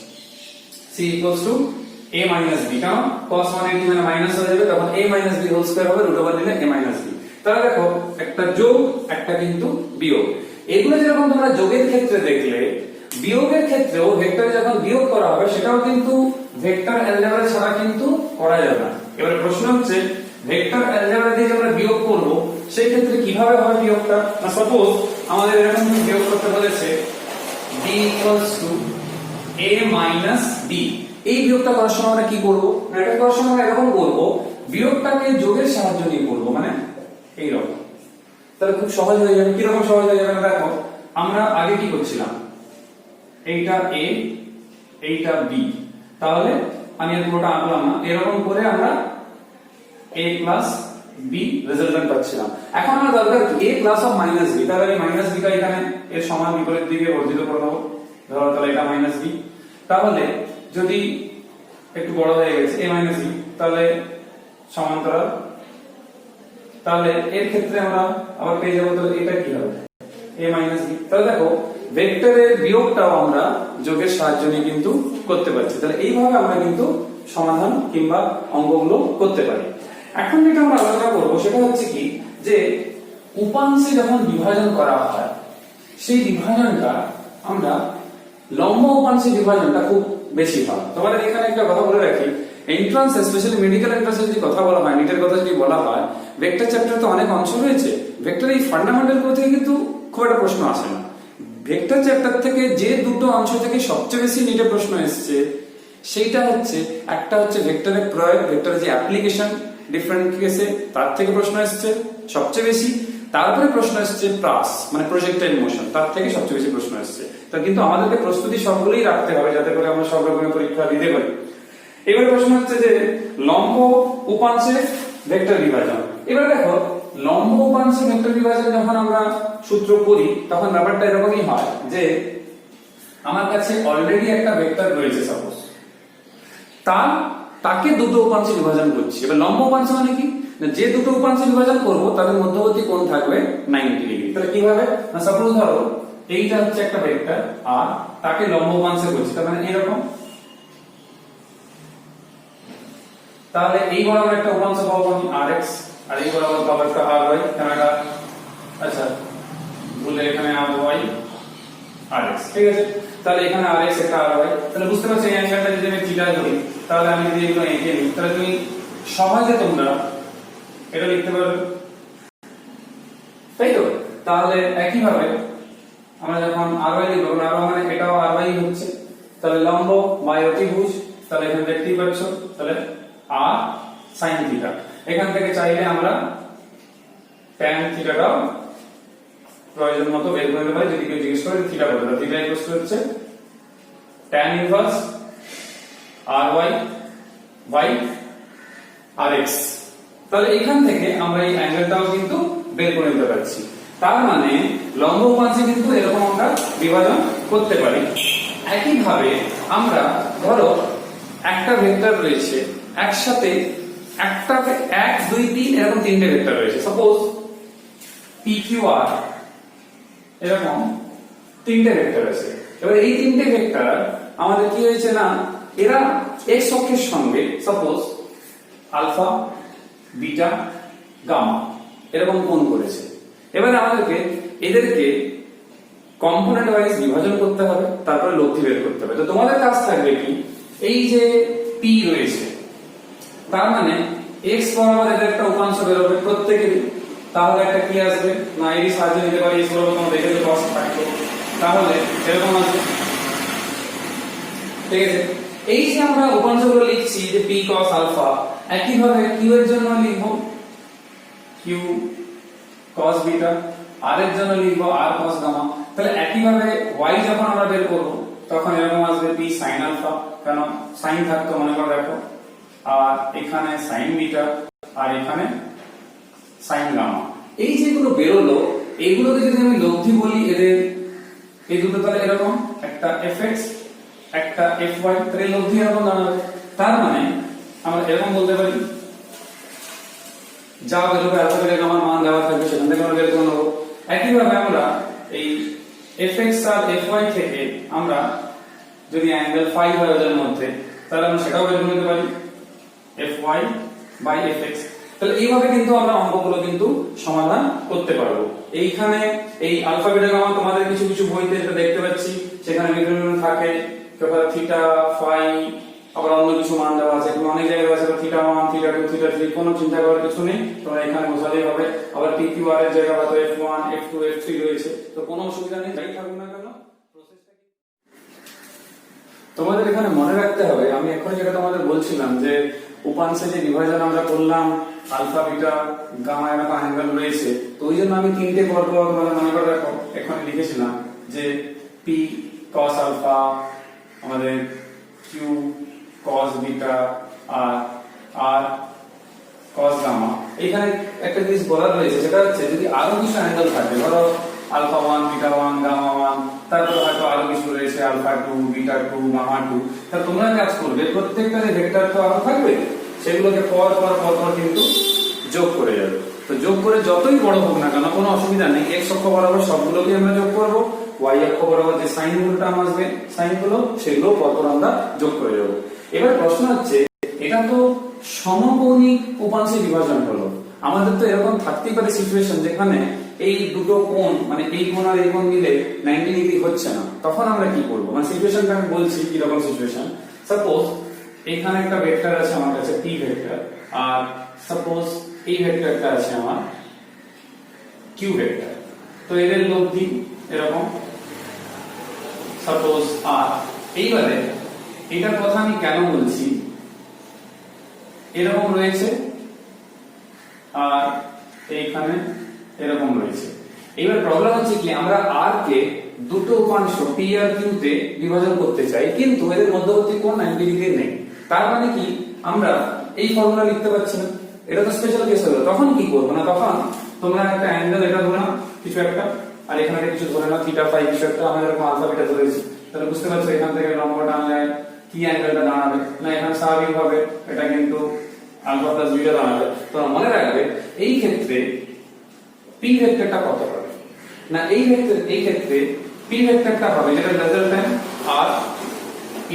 c equals to a minus b। কারণ cos 180 মানে মাইনাস হয়ে যাবে, তখন a minus b whole square হবে, রুট ওভার দিলে a minus b। তাহলে দেখো একটা যোগ একটা কিন্তু বিয়োগ। এগুলো যেরকম তোমরা যোগের ক্ষেত্রে দেখলে, বিয়োগের ক্ষেত্রেও ভেক্টরে যখন বিয়োগ করা হবে সেটাও কিন্তু ভেক্টর অ্যালজেব্রা ছাড়া কিন্তু করা যাবে না। এবারে প্রশ্ন হচ্ছে ভেক্টর অ্যালজেব্রা দিয়ে আমরা বিয়োগ করব, সেই ক্ষেত্রে কিভাবে হবে বিয়োগটা। না সাপোজ আমাদের এরকম বিয়োগ করতে বলেছে b equals to a minus b। এই বিয়োগটা করার সময় আমরা কি করব না, এটা করার সময় আমরা এরকম করব, বিয়োগটাকে যোগের সাহায্য নিয়ে করব, মানে এই রকম। তাহলে খুব সহজ হয়ে যাবে। কি রকম সহজ হয়ে যাবে দেখো, আমরা আগে কি করছিলাম, এইটা a এইটা b, তাহলে আমি এর পুরোটা আঁকলাম না, এরকম করে আমরা a plus b রেজাল্ট্যান্ট পাচ্ছিলাম। এখন আমরা দরকার a plus of minus b, তাহলে আমি মাইনাস b টা এখানে এর সমান বিপরীত দিকে বর্ধিত করে দেব। ধরো তাহলে এটা মাইনাস b, তাহলে যদি একটু বড় হয়ে গেছে a minus b, তাহলে সমান্তরাল, তাহলে এর ক্ষেত্রে আমরা আবার পেয়ে যাবো, তাহলে এটা কি হবে a minus b। তাহলে দেখো ভেক্টরের বিয়োগটাও আমরা যোগের সাহায্য নিয়ে কিন্তু করতে পারছি। তাহলে এইভাবে আমরা কিন্তু সমাধান কিংবা অঙ্কগুলো করতে পারি। এখন যেটা আমরা আলোচনা করবো সেটা হচ্ছে কি, যে উপাংশে যখন বিভাজন করা হয় সেই বিভাজনটা আমরা লম্ব উপাংশে বিভাজনটা খুব বেশি হয়। তোমাদের এখানে একটা কথা বলে রাখি, এন্ট্রান্স স্পেশালি মেডিকেল এন্ট্রান্সে যদি কথা বলা হয়, নিটের কথা যদি বলা হয়, ভেক্টর চ্যাপ্টার তো অনেক অংশ রয়েছে, ভেক্টর এই ফান্ডামেন্টাল গুলো থেকে কিন্তু খুব একটা প্রশ্ন আসে না। ভেক্টর চ্যাপ্টার থেকে যে দুটো অংশ থেকে সবচেয়ে বেশি নিটে প্রশ্ন এসেছে সেইটা হচ্ছে, একটা হচ্ছে ভেক্টরের প্রয়োগ, ভেক্টরের যে অ্যাপ্লিকেশন ডিফারেন্ট কেসে, তার থেকে প্রশ্ন এসেছে সবচেয়ে বেশি। তারপরে প্রশ্ন এসেছে প্রাস মানে প্রজেক্টাইল মোশন, তার থেকে সবচেয়ে বেশি প্রশ্ন এসেছে। তা কিন্তু আমাদেরকে প্রস্তুতি সবগুলোই রাখতে হবে যাতে করে আমরা সব রকমের পরীক্ষা দিতে পারি। এবার প্রশ্ন হচ্ছে যে লম্ব উপাংশে ভেক্টর বিভাজন। এবার দেখো লম্ব উপাংশে ভেক্টর বিভাজন যখন আমরা সূত্র করি তখন ব্যাপারটা এরকমই হয় যে আমার কাছে অলরেডি একটা ভেক্টর রয়েছে, সাপোজ তাকে দুটো উপাংশে বিভাজন করছি। এবার লম্ব উপাংশ মানে কি, যে দুটো উপাংশে বিভাজন করব তাদের মধ্যবর্তী কোণ থাকবে 90 ডিগ্রি। তাহলে কিভাবে না, সাপোজ ধরো এইটা হচ্ছে একটা ভেক্টর আর তাকে লম্ব উপাংশে করছি, তার মানে এরকম। তাহলে এই বরাবর একটা উপাংশ পাবো আমি rx, আর এই বরাবর পাবো একটা ry, ক্যামেরা আচ্ছা ভুলে এখানে ry rx, ঠিক আছে। তাহলে এখানে rx একটা ry, তাহলে বুঝতে পারছো এই অ্যাঙ্গেলটা যদি আমি থিটা ধরি, তাহলে আমি যদি এগুলো এঁকে নিই, তাহলে তুমি সহজে তোমরা এটা লিখতে পারবে, তাই তো। তাহলে একই ভাবে আমরা যখন ry লিখব, ry মানে এটাও ry হচ্ছে, তাহলে লম্ব বাই অতিভুজ, তাহলে এখানে দেখতেই পাচ্ছ, তাহলে r sin থিটা। এখান থেকে চাইলে আমরা tan থিটাটাও প্রয়োজন মতো বের করে নিতে পারি, যদি কেউ জিজ্ঞেস করে থিটা কত, থিটা ইকুয়াল হচ্ছে tan inverse ry by rx। তাহলে এখান থেকে আমরা এই অ্যাঙ্গেলটাও কিন্তু বের করে নিতে পারছি। তার মানে লম্ব উপাংশে কিন্তু এরকম আমরা বিভাজন করতে পারি। একই ভাবে আমরা ধরো একটা ভেক্টর রয়েছে, একসাথে একটা 1 2 3 এরকম তিনটে ভেক্টর রয়েছে, সাপোজ pqr এরকম তিনটে ভেক্টর আছে। এবার এই তিনটে ভেক্টর আমাদের কি হয়েছে না, এরা x অক্ষের সঙ্গে সাপোজ আলফা বিটা গামা এরকম কোণ করেছে। এবারে আমাদেরকে এদেরকে কম্পোনেন্ট ওয়াইজ বিভাজন করতে হবে, তারপরে লব্ধি বের করতে হবে। তো তোমাদের কাজ থাকবে কি, এই যে p রয়েছে তার মানে x বরাবর এদের একটা উপাংশ বেরোবে প্রত্যেকেরই, তাহলে একটা কি আসবে না, এরই সাহায্য নিতে পারি, x বরাবর তোমরা দেখে cos থাকবে, তাহলে এরকম আসবে। ঠিক আছে, এই যে আমরা উপাংশগুলো লিখছি যে p cos আলফা, একইভাবে q এর জন্য লিখবো q cos বিটা, r এর জন্য লিখবো r cos গামা। তাহলে একইভাবে y যখন আমরা বের করব তখন এরকম আসবে p sin আলফা, কেন sin থাকতো মনে করে দেখো, আর এখানে sin বিটা আর এখানে sin গামা। এই যেগুলো বেরোলো এইগুলোকে যদি আমি লব্ধি বলি এদের, এই দুটো তাহলে এরকম একটা fx একটা fy, তাহলে লব্ধি এরকম দাঁড়াবে। তার মানে আমরা এরকম বলতে পারি, যা বেরোবে আলফা বিটা গামার মান দেওয়া থাকবে সেখান থেকে আমরা বের করে নেবো। একইভাবে আমরা এই fx আর fy থেকে আমরা যদি অ্যাঙ্গেল ফাই হয় ওদের মধ্যে, তাহলে আমরা সেটাও বের করে নিতে পারি fy বাই fx। তাহলে এইভাবে কিন্তু আমরা অঙ্কগুলো কিন্তু সমাধান করতে পারবো। এইখানে এই আলফা বিটা গামা তোমাদের কিছু কিছু বইতে যেটা দেখতে পাচ্ছি সেখানে বিভিন্ন থাকে, থিটা ফাই আবার অন্য কিছু মান দেওয়া আছে, অনেক জায়গায় আছে থিটা 1 থিটা 2 থিটা 3, কোনো চিন্তা করার কিছু নেই, তোমরা এখানে বসালেই হবে। আবার pqr এর জায়গা হয়তো f1 f2 f3 রয়েছে, তো কোনো অসুবিধা নেই, যাই থাকুক না কেন প্রসেসটা তোমাদের এখানে মনে রাখতে হবে। আমি এখন যেটা তোমাদের বলছিলাম যে উপাংশে যে বিভাজন আমরা করলাম আলফা বিটা গামা এরকম অ্যাঙ্গেল রয়েছে, তো ওই জন্য আমি তিনটে পরপর মনে করে রাখো এখানে লিখেছিলাম যে p cos আলফা, আমাদের q cos বিটা আর r cos গামা। এখানে একটা জিনিস বলার রয়েছে, সেটা হচ্ছে যদি আরো কিছু অ্যাঙ্গেল থাকে, ধরো আলফা 1 বিটা 1 গামা 1, তারপর হয়তো আরো কিছু রয়েছে আলফা 2 বিটা 2 গামা 2, তা তোমরা কাজ করবে প্রত্যেকটারে ভেক্টর তো আরো থাকবে, সেগুলোকে পর পর কিন্তু যোগ করে যাবে। তো যোগ করে যতই বড় হোক না কেন কোনো অসুবিধা নেই, x অক্ষ বরাবর সবগুলোকে আমরা যোগ করব, y অক্ষ বরাবর যে সাইন গুলোটা আসবে সাইনগুলো সেগুলো পরপর আমরা যোগ করে যাব। এবার প্রশ্ন হচ্ছে, এটা তো সমকৌণিক উপাংশে বিভাজন হলো, আমাদের তো এরকম থাকতেই পারে সিচুয়েশন যেখানে এই দুটো কোণ মানে এই কোণ আর এই কোণ মিলে 90 ডিগ্রি হচ্ছে না, তখন আমরা কি করব? মানে সিচুয়েশনটা আমি বলছি কি রকম সিচুয়েশন। সাপোজ এখানে একটা ভেক্টর আছে আমার কাছে p ভেক্টর, আর সাপোজ এই ভেক্টরটা আছে আমার q ভেক্টর, তো এদের লব্ধি এরকম সাপোজ r। এইবারে এটার কথা আমি কেন বলছি, এরকম রয়েছে আর এইখানে এরকম রয়েছে। এবার প্রবলেম হচ্ছে কি, আমরা r কে দুটো উপাংশ p আর q তে বিভাজন করতে চাই, কিন্তু এদের মধ্যবর্তী কোণ 90 ডিগ্রি নেই। তার মানে কি, আমরা এই ফর্মুলা লিখতে পারছি না, এটা তো স্পেশাল কেস হলো। তখন কি করবো না, তখন তোমরা একটা অ্যাঙ্গেল এটা ধরে নাও কিছু একটা, আর এখানে কিছু ধরে নাও থিটা ফাই কিছু একটা, আমরা এরকম আলফা বিটা ধরেছি, তাহলে বুঝতে পারছো এখান থেকে লম্বটা আনলে কি অ্যাঙ্গেলটা দাঁড়াবে না, এখানে স্বাভাবিকভাবে এটা কিন্তু আলফা প্লাস বিটা দাঁড়াবে। তোমরা মনে রাখবে এই ক্ষেত্রে p ভেক্টরটা কত হবে না, এই ক্ষেত্রে p ভেক্টরটা হবে যেটা resultant r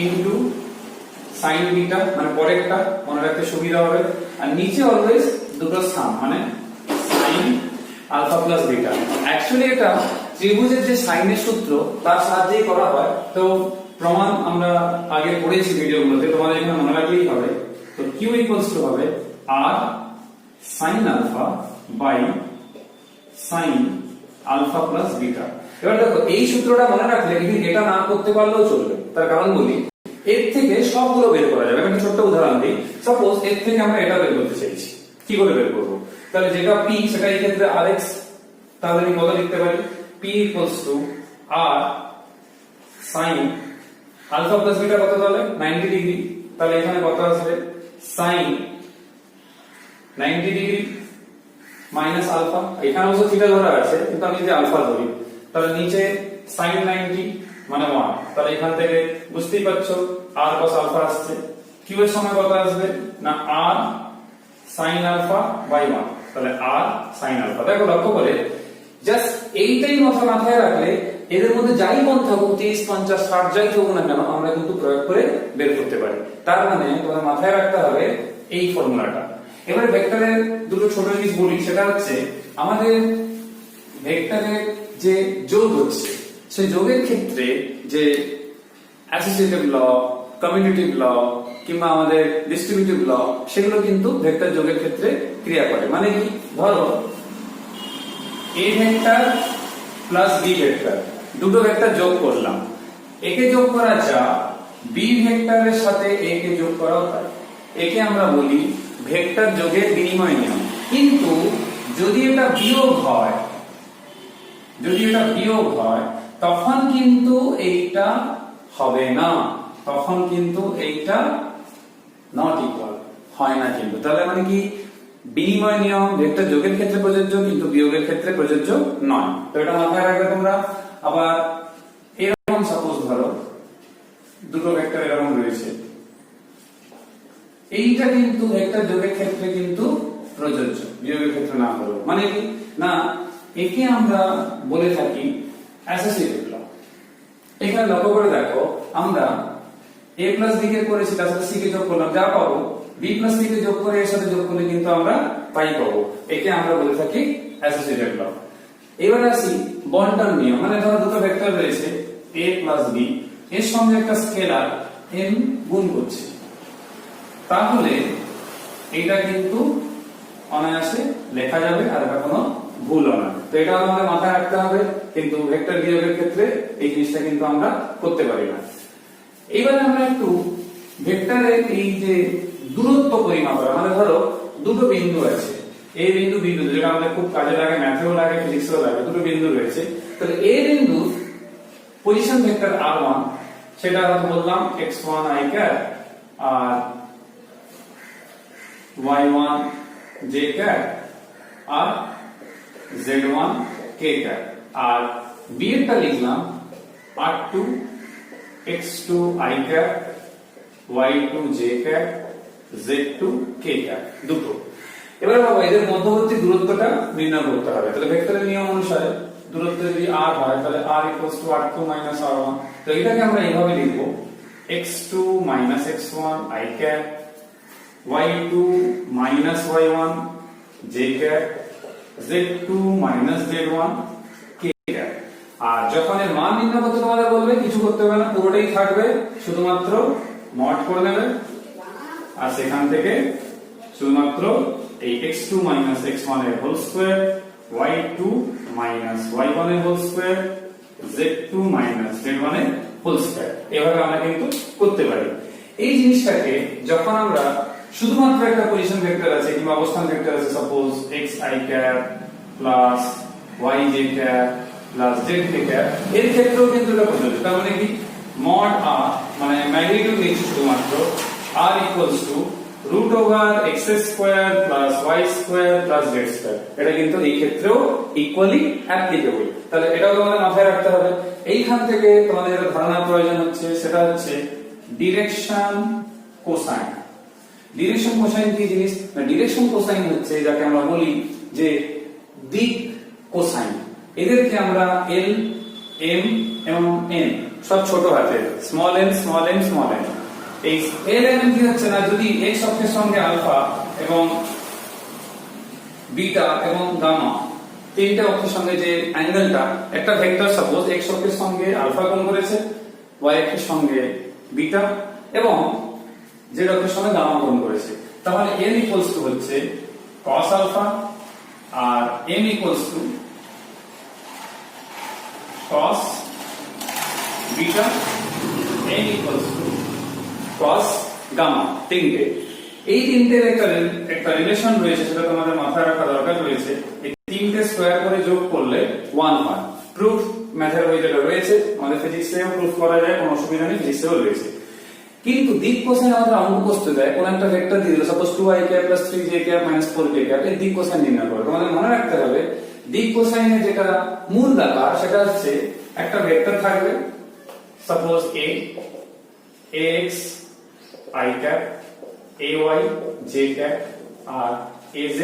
into sin beta, মানে পরেরটা মনে রাখতে সুবিধা হবে, আর নিচে অলওয়েজ দুটো সাম মানে sin alpha plus beta. Actually এটা ত্রিভুজের যে সাইনের সূত্র তার সাহায্যেই করা হয়, তো প্রমাণ আমরা আগে পড়েছি ভিডিওগুলোতে, তোমাদের এখানে মনে রাখলেই হবে। তো q ইকুয়ালস টু হবে r sin alpha by sin alpha plus beta. এবার দেখো এই সূত্রটা মনে রাখলে এটা না করতে পারলেও চলবে, তার কারণ বলি, এর থেকে সবগুলো বের করা যাবে। একটা ছোট্ট উদাহরণ দিই, সাপোজ এর থেকে আমরা এটা বের করতে চাইছি, কি করে বের করবো? তাহলে যেটা p সেটা এই ক্ষেত্রে rx, তাহলে আমি কত লিখতে পারি? p equals to r sin alpha plus beta কত, তাহলে 90 ডিগ্রি। তাহলে এখানে কত আসবে? sin 90 ডিগ্রি মাইনাস আলফা, এখানে অবশ্য থিটা ধরা আছে কিন্তু আমি যদি আলফা ধরি তাহলে নিচে sin 90 মানে 1। তাহলে এখান থেকে বুঝতেই পারছো r cos আলফা আসছে। q এর সময় কত আসবে না r sin আলফা বাই 1, তাহলে r sin আলফা। দেখো লক্ষ্য করে জাস্ট এইটাই মাথায় রাখলে এদের মধ্যে যাই কোণ থাকুক 30 50 60 যাই থাকুক না কেন আমরা কিন্তু প্রয়োগ করে বের করতে পারি। তার মানে তোমাদের মাথায় রাখতে হবে এই ফর্মুলাটা। এবারে ভেক্টরের দুটো ছোট জিনিস বলি, সেটা হচ্ছে আমাদের ভেক্টরের যে যোগ হচ্ছে সেই যোগের ক্ষেত্রে যে অ্যাসোসিয়েটিভ ল, কমিউটেটিভ ল কিংবা আমাদের ডিস্ট্রিবিউটিভ ল সেগুলো কিন্তু ভেক্টর যোগের ক্ষেত্রে ক্রিয়া করে। মানে কি, ধরো a vector plus b vector, দুটো ভেক্টর যোগ করলাম, একে যোগ করা যা b ভেক্টরের সাথে a কে যোগ করাও তাই। একে আমরা বলি ভেক্টর যোগের বিনিময় নিয়ম। কিন্তু যদি এটা বিয়োগ হয় তখন কিন্তু এইটা হবে না, তখন কিন্তু এইটা নট ইকুয়াল হয় না কিন্তু। তাহলে মানে কি, বিনিময় নিয়ম ভেক্টর যোগের ক্ষেত্রে প্রযোজ্য কিন্তু বিয়োগের ক্ষেত্রে প্রযোজ্য নয়। তো এটা মাথায় রাখবে তোমরা। আবার এরকম সাপোজ ধরো দুটো ভেক্টর এরকম রয়েছে, এইটা কিন্তু ভেক্টর যোগের ক্ষেত্রে কিন্তু প্রযোজ্য, বিয়োগের ক্ষেত্রে না হলো। মানে কি না, একে আমরা বলে থাকি অ্যাসোসিয়েটিভ ল। এখানে লক্ষ্য করে দেখো, আমরা a প্লাস b কে করেছি, তার সাথে c কে যোগ করলাম, যা পাবো b প্লাস c কে যোগ করে এর সাথে যোগ করলে কিন্তু আমরা পাই পাবো। একে আমরা বলে থাকি অ্যাসোসিয়েটিভ ল। এবার আসি বন্টন নিয়ম। মানে ধরো দুটো ভেক্টর রয়েছে a প্লাস b, এর সঙ্গে একটা স্কেলার m গুণ করছে, তাহলে এটা কিন্তু অনায়াসে লেখা যাবে আর এটা কোনো ভুল হবে না। তো এটা আমাদের মাথায় রাখতে হবে, কিন্তু ভেক্টর বিয়োগের ক্ষেত্রে এই জিনিসটা কিন্তু আমরা করতে পারি না। এইবারে আমরা একটু ভেক্টরের এই যে দূরত্ব পরিমাপ করা, মানে ধরো দুটো বিন্দু আছে, a বিন্দু b বিন্দু, যেটা আমাদের খুব কাজে লাগে, ম্যাথেও লাগে, ফিজিক্সেও লাগে। দুটো বিন্দু রয়েছে, তাহলে a বিন্দুর পজিশন ভেক্টর r1 সেটা আমরা বললাম x1 i ক্যাপ আর y1 j ক্যাপ আর z1 k ক্যাপ, আর b এরটা লিখলাম r2 x2 i cap y2 j cap z2 k cap, দুটো। এবারে বাবা এদের মধ্যবর্তী দূরত্বটা নির্ণয় করতে হবে। তাহলে ভেক্টরের নিয়ম অনুসারে দূরত্ব যদি r হয় তাহলে r r2 r1। তো এটাকে আমরা এইভাবে লিখব x2 x1 i cap y2 y1 j cap z2 z1 k cap. আর যখন এর মান নির্ণয় করতে তোমাদের বলবে কিছু করতে হবে না, পুরোটাই থাকবে, শুধুমাত্র মড করে নেবে আর সেখান থেকে শুধুমাত্র এই x2 x1 এর হোল স্কয়ার, y2 y1 এর হোল স্কয়ার, z2 z1 এর হোল স্কয়ার, এভাবে আমরা কিন্তু করতে পারি। এই জিনিসটাকে যখন আমরা শুধুমাত্র একটা পজিশন ভেক্টর আছে কিংবা অবস্থান ভেক্টর আছে, suppose xi cap plus yj cap plus zk cap, এর ক্ষেত্রেও কিন্তু এটা প্রযোজ্য। তার মানে কি, মড r মানে ম্যাগনিটিউড নিচ্ছে শুধুমাত্র r equals to root over x square plus y square plus z square, এটা কিন্তু এই ক্ষেত্রেও ইকুয়ালি অ্যাপ্লিকেবল। তাহলে এটাও তোমাদের মাথায় রাখতে হবে। এইখান থেকে তোমাদের যেটা ধারণা প্রয়োজন হচ্ছে সেটা হচ্ছে ডিরেকশন কোসাইন। ডিরেকশন কোসাইন কি জিনিস? ডিরেকশন কোসাইন হচ্ছে যাকে আমরা বলি যে দিক কোসাইন। এদেরকে আমরা l, m এবং n সব ছোট হাতের, small n small n small n। এই l m কি হচ্ছে না, যদি x অক্ষের সঙ্গে আলফা এবং বিটা এবং গামা তিনটা অক্ষের সঙ্গে যে অ্যাঙ্গেলটা, একটা ভেক্টর সাপোজ x অক্ষের সঙ্গে আলফা কোণ করেছে, y অক্ষের সঙ্গে বিটা এবং z অক্ষের সঙ্গে গামা কোণ করেছে, তাহলে n ইকুয়ালস টু হচ্ছে cos আলফা আর m equals to cos beta, n equals to cos gamma, তিনটে। এই তিনটের একটা রিলেশন রয়েছে, সেটা তোমাদের মাথায় রাখা দরকার রয়েছে। এই তিনটে স্কয়ার করে যোগ করলে 1 হয়। প্রুফ ম্যাথের বই যেটা রয়েছে, আমাদের ফিজিক্সেও প্রুফ করা যায়, কোনো অসুবিধা নেই, ফিজিক্সেও রয়েছে। কিন্তু দিক কোসাইন আমাদের অঙ্ক কষতে দেয়, কোন একটা ভেক্টর দিয়ে দিল, suppose 2i cap + 3j cap - 4k cap, এর দিক কোসাইন নির্ণয় করো। তোমাদের মনে রাখতে হবে দিক কোসাইনের যেটা মূল ব্যাপার সেটা হচ্ছে একটা ভেক্টর থাকবে, suppose a ax i cap, ay j cap আর az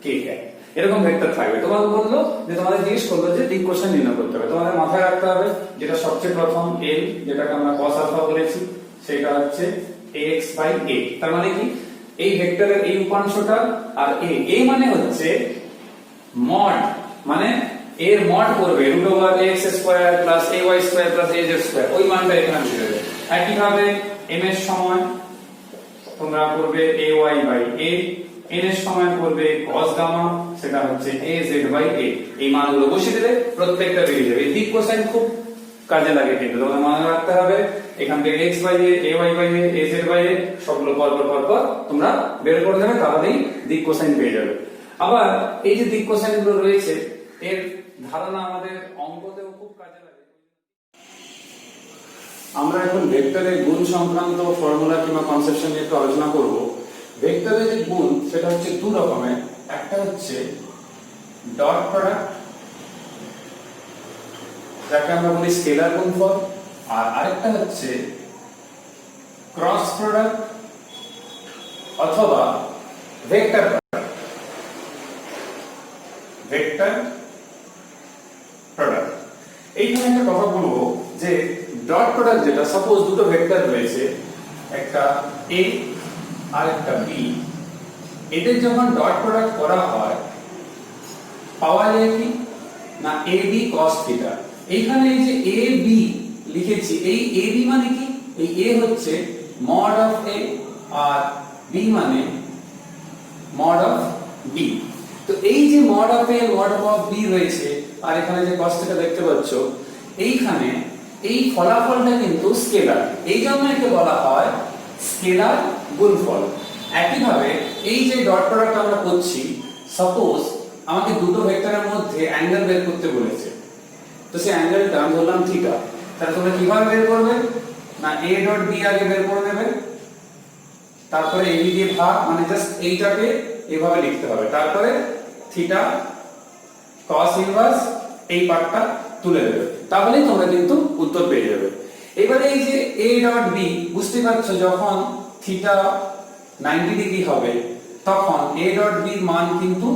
k cap, এরকম ভেক্টর থাকবে। তোমাদের বললো যে তোমাদের জিজ্ঞেস করলো যে দিক কোসাইন নির্ণয় করতে হবে। তোমাদের মাথায় রাখতে হবে যেটা সবচেয়ে প্রথম l, যেটাকে আমরা cos আলফা বলেছি, সেটা হচ্ছে ax/a। তার মানে কি এই ভেক্টরের এই উপাংশটা আর a মানে হচ্ছে মড, মানে এর মড করবে √ax² + ay² + az², ওই মানটা এখানে দিয়ে দেবে। একই ভাবে m এর সময় তোমরা করবে ay/a, n এর সময় করবে cos গামা, সেটা হচ্ছে az/a। এই মানগুলো বসিয়ে দিলে প্রত্যেকটা বেরিয়ে যাবে। এই দিক কোসাইন খুব কাজে লাগে, কিন্তু তোমাদের মনে রাখতে হবে এখান থেকে x/a, ay/a, az/a সবগুলো পরপর তোমরা বের করে দেবে, তাহলেই দিক কোসাইন পেয়ে যাবে। আবার এই যে দিক কোসাইন গুলো রয়েছে, এর ধারণা আমাদের অঙ্কতেও খুব কাজে লাগে। আমরা এখন ভেক্টরের গুণ সংক্রান্ত ফর্মুলা কিংবা কনসেপশন নিয়ে একটু আলোচনা করব। ভেক্টরের যে গুণ সেটা হচ্ছে দু রকমের, একটা হচ্ছে ডট প্রোডাক্ট, যাকে আমরা বলি স্কেলার গুণফল, আর আরেকটা হচ্ছে ক্রস প্রোডাক্ট অথবা ভেক্টর প্রোডাক্ট। ভেক্টর প্রোডাক্ট, এইখানে একটা কথা বলবো যে ডট প্রোডাক্ট যেটা, সাপোজ দুটো ভেক্টর রয়েছে, একটা a আর একটা b, এদের যখন ডট প্রোডাক্ট করা হয় পাওয়া যায় কি না ab cos θ। এইখানে এই যে ab লিখেছি, এই ab মানে কি, এই a হচ্ছে mod of a R b মানে mod of b। তো এই যে mod of a mod of b রয়েছে, আর এখানে যে cos θ দেখতে পাচ্ছ, এইখানে এই ফলাফলটা কিন্তু স্কেলার, এই জন্য একে বলা হয় স্কেলার গুণফল। একই ভাবে এই যে ডট প্রোডাক্ট আমরা করছি, সাপোজ আমাকে দুটো ভেক্টরের মধ্যে অ্যাঙ্গেল বের করতে বলেছে, তো সেই অ্যাঙ্গেলটা আমি ধরলাম থিটা। তাহলে তোমরা কিভাবে বের করবে না a ডট b আগে বের করে নেবে, তারপরে ab দিয়ে ভাগ, মানে জাস্ট এইটাকে এভাবে লিখতে হবে, তারপরে থিটা cos ইনভার্স এই পার্টটা তুলে দেবে, তাহলেই তোমরা কিন্তু উত্তর পেয়ে যাবে। এবারে এই যে a ডট b, বুঝতে পারছো যখন থিটা 90 ডিগ্রি হবে তখন a ডট b এর মান কিন্তু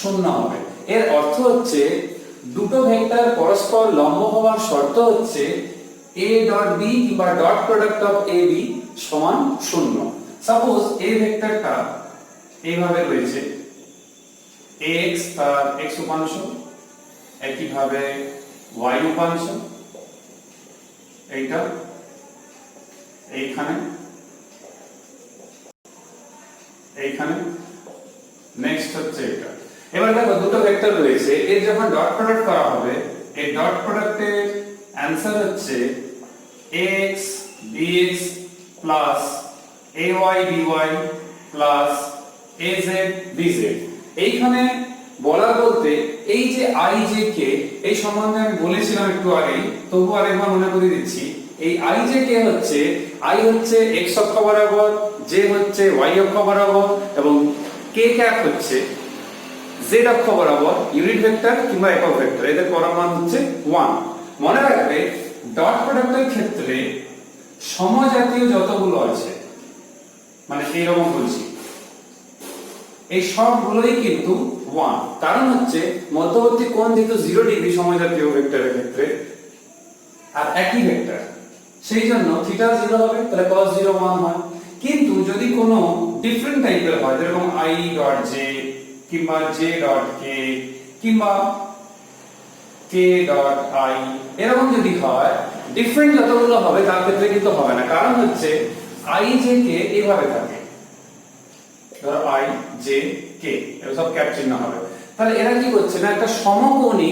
0 হবে। এর অর্থ হচ্ছে দুটো ভেক্টর পরস্পর লম্ব হওয়ার শর্ত হচ্ছে a ডট b কিংবা ডট প্রোডাক্ট অফ ab সমান 0। সাপোজ এই ভেক্টরটা এইভাবে রয়েছে, ax তার x উপাংশ, একই ভাবে y উপাংশ এইটা এইখানে, নেক্সট হচ্ছে এটা। এবার দেখো দুটো ভেক্টর রয়েছে, এর যখন ডট প্রোডাক্ট করা হবে, এই ডট প্রোডাক্টের অ্যানসার হচ্ছে ax bx plus ay by plus az bz। এইখানে বলার বলতে এই যে i j k, এই সম্বন্ধে আমি বলেছিলাম একটু আগেই, তবু আরেকবার মনে করে দিচ্ছি। এই i j k হচ্ছে, i হচ্ছে x অক্ষ বরাবর, j হচ্ছে y অক্ষ বরাবর এবং k ক্যাপ হচ্ছে z অক্ষ বরাবর ইউনিট ভেক্টর কিংবা একক ভেক্টর, এদের পরম মান হচ্ছে 1। মনে রাখবে ডট প্রোডাক্টের ক্ষেত্রে সমজাতীয় যতগুলো আছে, মানে এইরকম বলছি, এই সবগুলোই কিন্তু 1, কারণ হচ্ছে মধ্যবর্তী কোণ যেহেতু 0 ডিগ্রি সমজাতীয় ভেক্টরের ক্ষেত্রে আর একই ভেক্টর, সেই জন্য থিটা 0 হবে, তাহলে cos 0 1 হয়। কিন্তু যদি কোনো ডিফারেন্ট টাইপের হয়, যেরকম i ডট j কিংবা j ডট k কিংবা k ডট i, এরকম যদি হয়, ডিফারেন্ট যতগুলো হবে তার ক্ষেত্রে কিন্তু হবে না, কারণ হচ্ছে i j k এইভাবে থাকে, ধরো i j k এর সব ক্যাপ চিহ্ন হবে। তাহলে এরা কি করছে না, একটা সমকোণী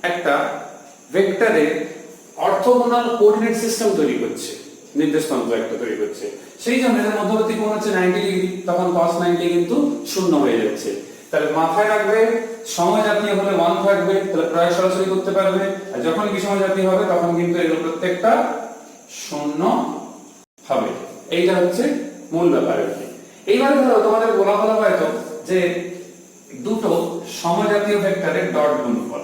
একটা ভেক্টরের অর্থোগোনাল কোঅর্ডিনেট সিস্টেম তৈরি করছে, নির্দেশতন্ত্র একটা তৈরি করছে। সেই জন্য এর মধ্যবর্তী কোণ হচ্ছে 90 ডিগ্রি, তখন cos 90 কিন্তু শূন্য হয়ে যাচ্ছে। তাহলে মাথায় রাখবে সময় জাতীয় হলে 1 থাকবে, তাহলে প্রায় সরাসরি করতে পারবে, আর যখন বিষম জাতীয় হবে তখন কিন্তু এগুলো প্রত্যেকটা শূন্য হবে। এইটা হচ্ছে মূল ব্যাপার আর কি। এইবারে ধরো তোমাদের বলা হলো হয়তো যে দুটো সমজাতীয় ভেক্টরের ডট গুণফল,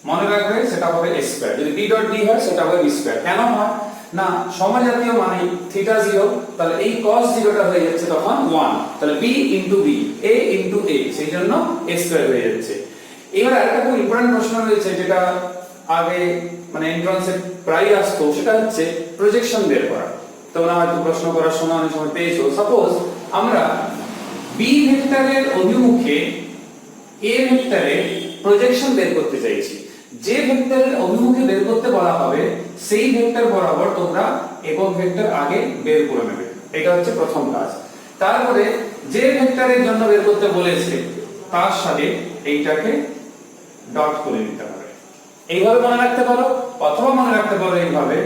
মনে রাখবে সেটা হবে a স্কয়ার, যদি b ডট d হয় সেটা হবে b স্কয়ার। কেন হয় না, সমজাতীয় মানে থিটা 0, তাহলে এই cos 0টা হয়ে যাচ্ছে তখন 1, তাহলে b into b, a into a, সেই জন্য a স্কয়ার হয়ে যাচ্ছে। এবার আরেকটা খুব ইম্পর্টেন্ট প্রশ্ন রয়েছে যেটা আগে মানে এন্ট্রান্সে প্রায় আসতো, সেটা হচ্ছে প্রজেকশন বের করা। তোমরা হয়তো প্রশ্ন করার সময় অনেক সময় পেয়েছো, সাপোজ আমরা b ভেক্টরের অভিমুখে a ভেক্টরের প্রজেকশন বের করতে চাইছি। যে ভেক্টরের অভিমুখে বের করতে বলা হবে সেই ভেক্টর বরাবর তোমরা একক ভেক্টর আগে বের করে নেবে, এটা হচ্ছে প্রথম কাজ। তারপরে যে ভেক্টরের জন্য বের করতে বলেছে তার সাথে এইটাকে ডট করে নিতে হবে। এইভাবে মনে রাখতে পারো, অথবা মনে রাখতে পারো এইভাবে,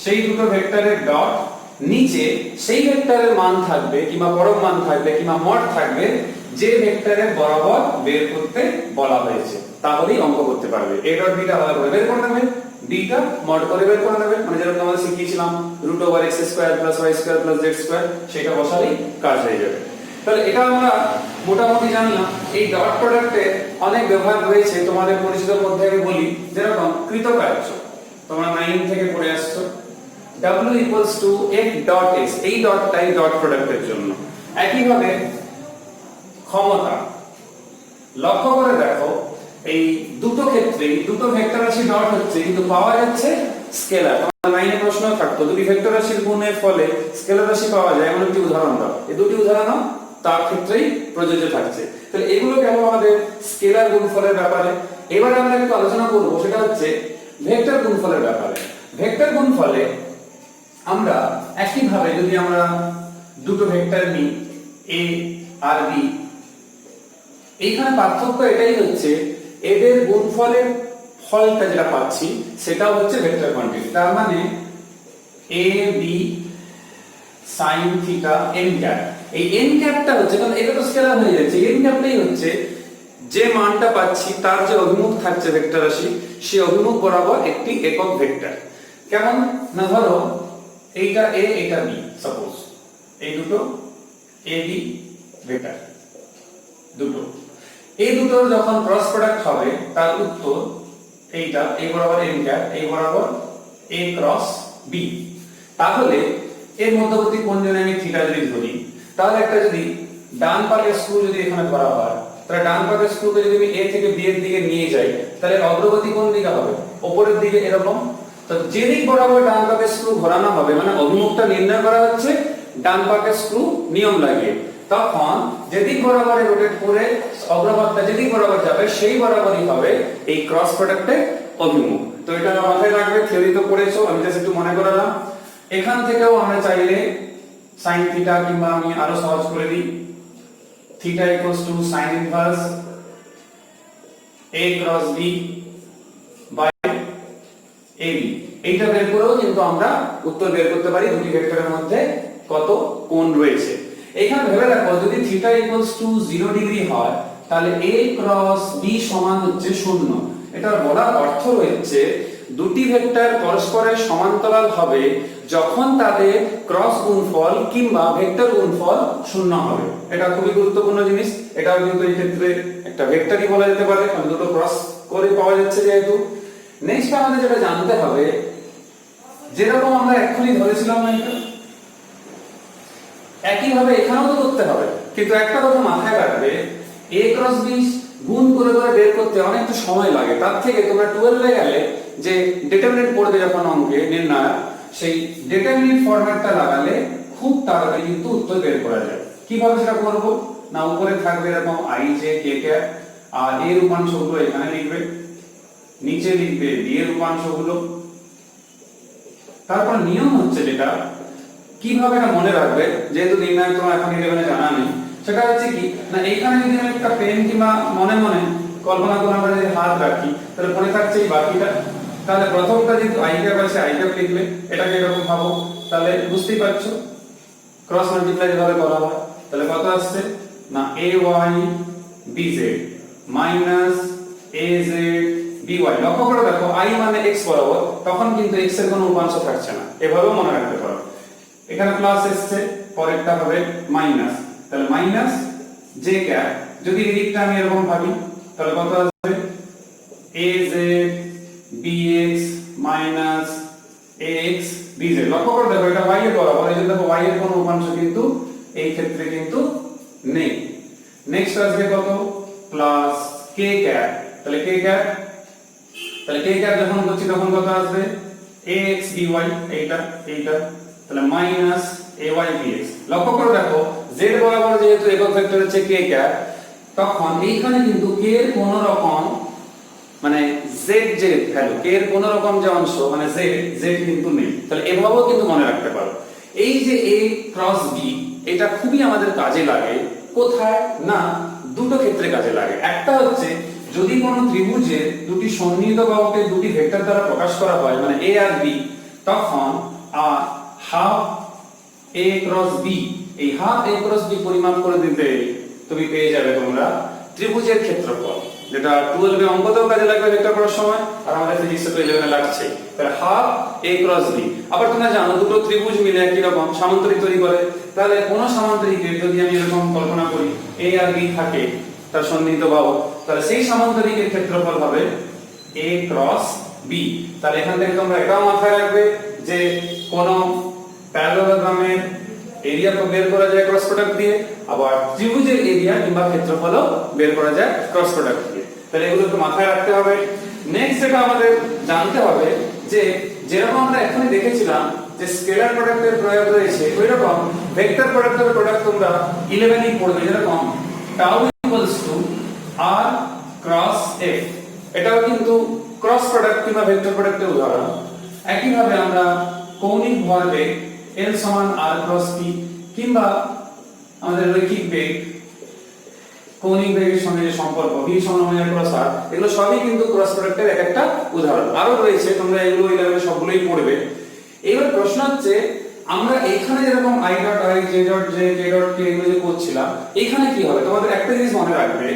সেই দুটো ভেক্টরের ডট, নিচে সেই ভেক্টরের মান থাকবে কিংবা পরম মান থাকবে কিংবা মড থাকবে যে ভেক্টরের বরাবর বের করতে বলা হয়েছে, তাহলেই অঙ্ক করতে পারবে। a ডট b টা আলাদা করে বের করে নেবে, d টা মড করে বের করে নেবে, মানে যেরকম আমরা শিখিয়েছিলাম √x² + y² + z², সেটা বসালেই কাজ হয়ে যাবে। তাহলে এটা আমরা মোটামুটি জানলাম। এই ডট প্রোডাক্টের অনেক ব্যবহার রয়েছে, তোমাদের পরিচিতর মধ্যে আমি বলি, যেরকম কৃতকার্য তোমরা 9 থেকে পড়ে আসছো, w = f ডট s, এই ডটটাই ডট প্রোডাক্টের জন্য। একইভাবে ক্ষমতা, লক্ষ্য করে দেখো এই দুটো ক্ষেত্রে দুটো ভেক্টর রাশি ডট হচ্ছে কিন্তু পাওয়া যাচ্ছে স্কেলার। তোমার লাইনে প্রশ্ন থাকতো দুটি ভেক্টর রাশির গুণের ফলে স্কেলার রাশি পাওয়া যায়, এমন একটি উদাহরণ দাও। এই দুটি উদাহরণ তার ক্ষেত্রেই প্রযোজ্য থাকছে। তাহলে এগুলো কেন আমাদের স্কেলার গুণফলের ব্যাপারে। এবার আমরা একটু আলোচনা করব, সেটা হচ্ছে ভেক্টর গুণফলের ব্যাপারে। ভেক্টর গুণফলে আমরা একইভাবে যদি আমরা দুটো ভেক্টর নিই a আর b, এইখানে পার্থক্য এটাই হচ্ছে এদের গুণফলের ফলটা যেটা পাচ্ছি সেটা হচ্ছে ভেক্টর কোয়ান্টিটি। তার মানে a b sin theta n cap, এই n ক্যাপটা হচ্ছে, কারণ এটা তো স্কেলার হয়ে যাচ্ছে, n ক্যাপটাই হচ্ছে যে মানটা পাচ্ছি তার যে অভিমুখ থাকছে ভেক্টর রাশি, সেই অভিমুখ বরাবর একটি একক ভেক্টর। কেমন না, ধরো এইটা a এটা b, সাপোজ এই দুটো a b ভেক্টর দুটো, এই দুটোর যখন ক্রস প্রোডাক্ট হবে তার উত্তর এইটা a বরাবর n ক্যাপ, a বরাবর a ক্রস b। তাহলে এর মধ্যবর্তী কোণ যদি আমি থিটা যদি ধরি, তাহলে একটা যদি ডান পাকের স্ক্রু যদি এখানে ধরা হয়, তাহলে ডান পাকের স্ক্রুকে যদি আমি a থেকে b এর দিকে নিয়ে যাই, তাহলে অগ্রগতি কোন দিকে হবে, উপরের দিকে এরকম। তো যেদিক বরাবর ডান পাকের স্ক্রু ঘোরানো হবে, মানে অভিমুখটা নির্ণয় করা হচ্ছে ডান পাকের স্ক্রু নিয়ম লাগিয়ে, তখন যেদিক বরাবর রোটেট করে অগ্রভাগটা যেদিক বরাবর যাবে সেই বরাবরই হবে এই ক্রস প্রোডাক্টের অভিমুখ। তো এটা মাথায় রাখবে, থিওরি তো পড়েছো, আমি জাস্ট একটু মনে করালাম। এখান থেকেও আমরা চাইলে sin থিটা, কিংবা আমি আরো সহজ করে দিই theta = sin inverse a cross b by ab, এইটা বের করেও কিন্তু আমরা উত্তর বের করতে পারি দুটি ভেক্টরের মধ্যে কত কোণ রয়েছে। এখানে ভেবে রাখো যদি থিটা = 0 ডিগ্রি হয়, তাহলে a ক্রস b সমান হচ্ছে 0। এটার বলার অর্থ রয়েছে দুটি ভেক্টর পরস্পরের সমান্তরাল হবে যখন তাদের ক্রস গুণফল কিংবা ভেক্টর গুণফল 0 হবে। এটা খুবই গুরুত্বপূর্ণ জিনিস। এটাও কিন্তু এই ক্ষেত্রে একটা ভেক্টরই বলা যেতে পারে, কারণ দুটো ক্রস করে পাওয়া যাচ্ছে যেহেতু। নেক্সট আমাদের যেটা জানতে হবে, যেরকম আমরা এক্ষুনি ধরেছিলাম না, এটা একইভাবে এখানেও তো করতে হবে, কিন্তু একটা কথা মাথায় রাখবে, a ক্রস b গুণ করে করে বের করতে অনেকটা সময় লাগে। তার থেকে তোমরা 12 এ গেলে যে ডিটারমিনেন্ট পড়বে যখন অঙ্কে নির্ণয়, সেই ডিটারমিনেন্ট ফরম্যাটটা লাগালে খুব তাড়াতাড়ি কিন্তু উত্তর বের করা যায়। কিভাবে সেটা করব না, উপরে থাকবে এরকম i j k ক্যাপ, আর a এর উপাংশগুলো এখানে লিখবে, নিচে লিখবে b এর উপাংশগুলো। তারপর নিয়ম হচ্ছে যেটা, কিভাবে এটা মনে রাখবে, যেহেতু নির্ণয় তোমার এখন 11 এ জানা নেই, সেটা হচ্ছে কি না, এইখানে যদি আমি একটা পেন কিংবা মনে মনে কল্পনা করে আমরা যদি হাত রাখি, তাহলে মনে থাকছে এই বাকিটা। তাহলে প্রথমটা যেহেতু i ক্যাপ আছে, i ক্যাপ লিখবে, এটাকে এরকম ভাবো, তাহলে বুঝতেই পারছো ক্রস মাল্টিপ্লাই যেভাবে করা হয়, তাহলে কত আসছে না ay bz minus az by। লক্ষ্য করে দেখো i মানে x বরাবর, তখন কিন্তু x এর কোনো উপাংশ থাকছে না, এভাবেও মনে রাখতে পারো। এখানে প্লাস এসছে, পরেরটা হবে মাইনাস, তাহলে মাইনাস j ক্যাপ। যদি এদিকটা আমি এরকম ভাবি তাহলে কত আসবে az bx minus ax bz। লক্ষ্য করে দেখো এটা y এর বরাবর, এই যে দেখো y এর কোনো উপাংশ কিন্তু এই ক্ষেত্রে কিন্তু নেই। নেক্সট আসবে কত প্লাস k ক্যাপ, তাহলে k ক্যাপ, তাহলে k ক্যাপ যখন করছি তখন কত আসবে ax by, এইটা তাহলে মাইনাস ay bx। লক্ষ্য করে দেখো z বরাবর যেহেতু একক ভেক্টর হচ্ছে k ক্যাপ, তখন এইখানে কিন্তু k এর কোনো রকম মানে z যে ভ্যালু, k এর কোনো রকম যে অংশ মানে z কিন্তু নেই। তাহলে এভাবেও কিন্তু মনে রাখতে পারো। এই যে a ক্রস b এটা খুবই আমাদের কাজে লাগে, কোথায় না দুটো ক্ষেত্রে কাজে লাগে। একটা হচ্ছে যদি কোনো ত্রিভুজের দুটি সন্নিহিত বাহুকে দুটি ভেক্টর দ্বারা প্রকাশ করা হয় মানে a আর b, তখন হাফ a ক্রস b, এই হাফ a ক্রস b পরিমাপ করে দিতে তুমি পেয়ে যাবে তোমরা ত্রিভুজের ক্ষেত্রফল, যেটা 12 এ অঙ্কতেও কাজে লাগবে ভেক্টর করার সময়, আর আমাদের ফিজিক্সে তো 11 এ লাগছে। তাহলে হাফ a ক্রস b। আবার তোমরা জানো দুটো ত্রিভুজ মিলে একই রকম সামান্তরিক তৈরি করে, তাহলে কোন সামান্তরিকের যদি আমি এরকম কল্পনা করি a আর b থাকে তার সন্নিহিত বাহু, তাহলে সেই সামান্তরিকের ক্ষেত্রফল হবে a ক্রস b। তাহলে এখান থেকে তোমরা এটাও মাথায় রাখবে যে কোন প্যারালোগ্রামের এরিয়া তো বের করা যায় ক্রস প্রোডাক্ট দিয়ে, আবার ত্রিভুজের এরিয়া কিংবা ক্ষেত্রফলও বের করা যায় ক্রস প্রোডাক্ট দিয়ে। তাহলে এগুলো একটু মাথায় রাখতে হবে। নেক্সট যেটা আমাদের জানতে হবে যে যেরকম আমরা এখনই দেখেছিলাম যে স্কেলার প্রোডাক্টের প্রয়োগ রয়েছে, ওইরকম ভেক্টর প্রোডাক্টের প্রোডাক্ট তোমরা 11 এই পড়বে, যেরকম tau equals to r cross f। এটাও কিন্তু ক্রস প্রোডাক্ট কিংবা ভেক্টর প্রোডাক্টের উদাহরণ। একই ভাবে আমরা কৌণিক ভরবেগ L সমান r ক্রস p কিংবা আমাদের রৈখিক বেগ কৌণিক বেগের সঙ্গে যে সম্পর্ক v সমান r ক্রস r, এগুলো সবই কিন্তু ক্রস প্রোডাক্টের এক একটা উদাহরণ। আরো রয়েছে, তোমরা এগুলো এই লেভেলে সবগুলোই পড়বে। এবার প্রশ্ন হচ্ছে আমরা এখানে যেরকম i dot i j dot j k dot k এগুলো যে করছিলাম, এখানে কি হবে তোমাদের একটা জিনিস মনে রাখবে,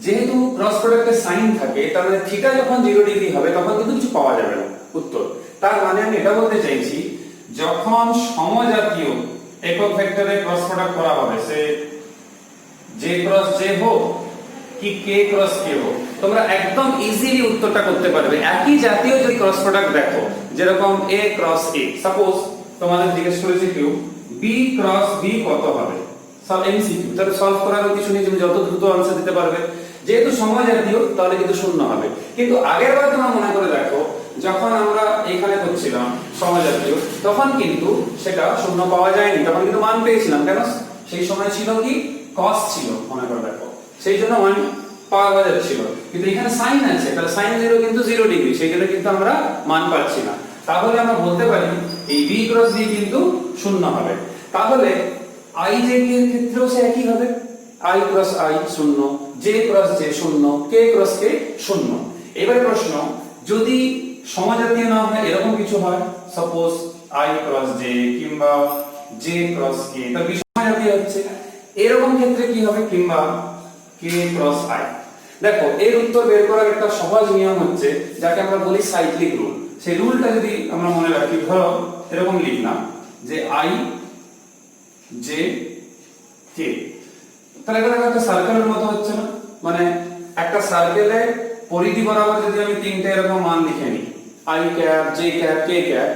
যেহেতু ক্রস প্রোডাক্টের সাইন থাকে, তাহলে থিটা যখন 0 ডিগ্রি হবে তখন কিন্তু কিছু পাওয়া যাবে না উত্তর। তার মানে আমি এটা বলতে চাইছি যখন সমজাতীয় একক ভেক্টরে ক্রস প্রোডাক্ট করা হবে, সে j ক্রস j হোক কি k ক্রস k হোক, তোমরা একদম ইজিলি উত্তরটা করতে পারবে। একই জাতীয় যদি ক্রস প্রোডাক্ট দেখো, যেরকম a ক্রস a, সাপোজ তোমাদের জিজ্ঞেস করেছে কেউ b ক্রস b কত হবে, সব এমসিকিউ, তাহলে সলভ করার কিছু নেই, তুমি যত দ্রুত আনসার দিতে পারবে। যেহেতু সমজাতীয় তাহলে কিন্তু শূন্য হবে। কিন্তু আগের বার তোমরা মনে করে দেখো যখন আমরা এখানে করছিলাম সমজাতীয়, তখন কিন্তু সেটা শূন্য পাওয়া যায়নি, তখন কিন্তু মান পেয়েছিলাম। কেন? সেই সময় ছিল কি cos ছিল, মনে করে দেখো, সেই জন্য মান পাওয়া যাচ্ছিল। কিন্তু এখানে সাইন আছে, তাহলে সাইন 0 কিন্তু 0 ডিগ্রি, সেই জন্য কিন্তু আমরা মান পাচ্ছি না। তাহলে আমরা বলতে পারি এই b ক্রস b কিন্তু শূন্য হবে। তাহলে i j k এর ক্ষেত্রেও সে একই হবে, i ক্রস i শূন্য, j ক্রস j শূন্য, k ক্রস k শূন্য। এবারে প্রশ্ন, যদি সমজাতীয় না হয় এরকম কিছু হয়, সাপোজ i ক্রস j কিংবা j ক্রস k, তার বিষমজাতীয় হচ্ছে, এরকম ক্ষেত্রে কি হবে, কিংবা k ক্রস i। দেখো এর উত্তর বের করার একটা সহজ নিয়ম হচ্ছে যাকে আমরা বলি সাইক্লিক রুল। সেই রুলটা যদি আমরা মনে রাখি, ধরো এরকম লিখলাম যে i j k, তাহলে এটা একটা সার্কেলের মতো হচ্ছে না, মানে একটা সার্কেলে পরিধি বরাবর যদি আমি তিনটে এরকম মান লিখে নিই i cap j cap k cap,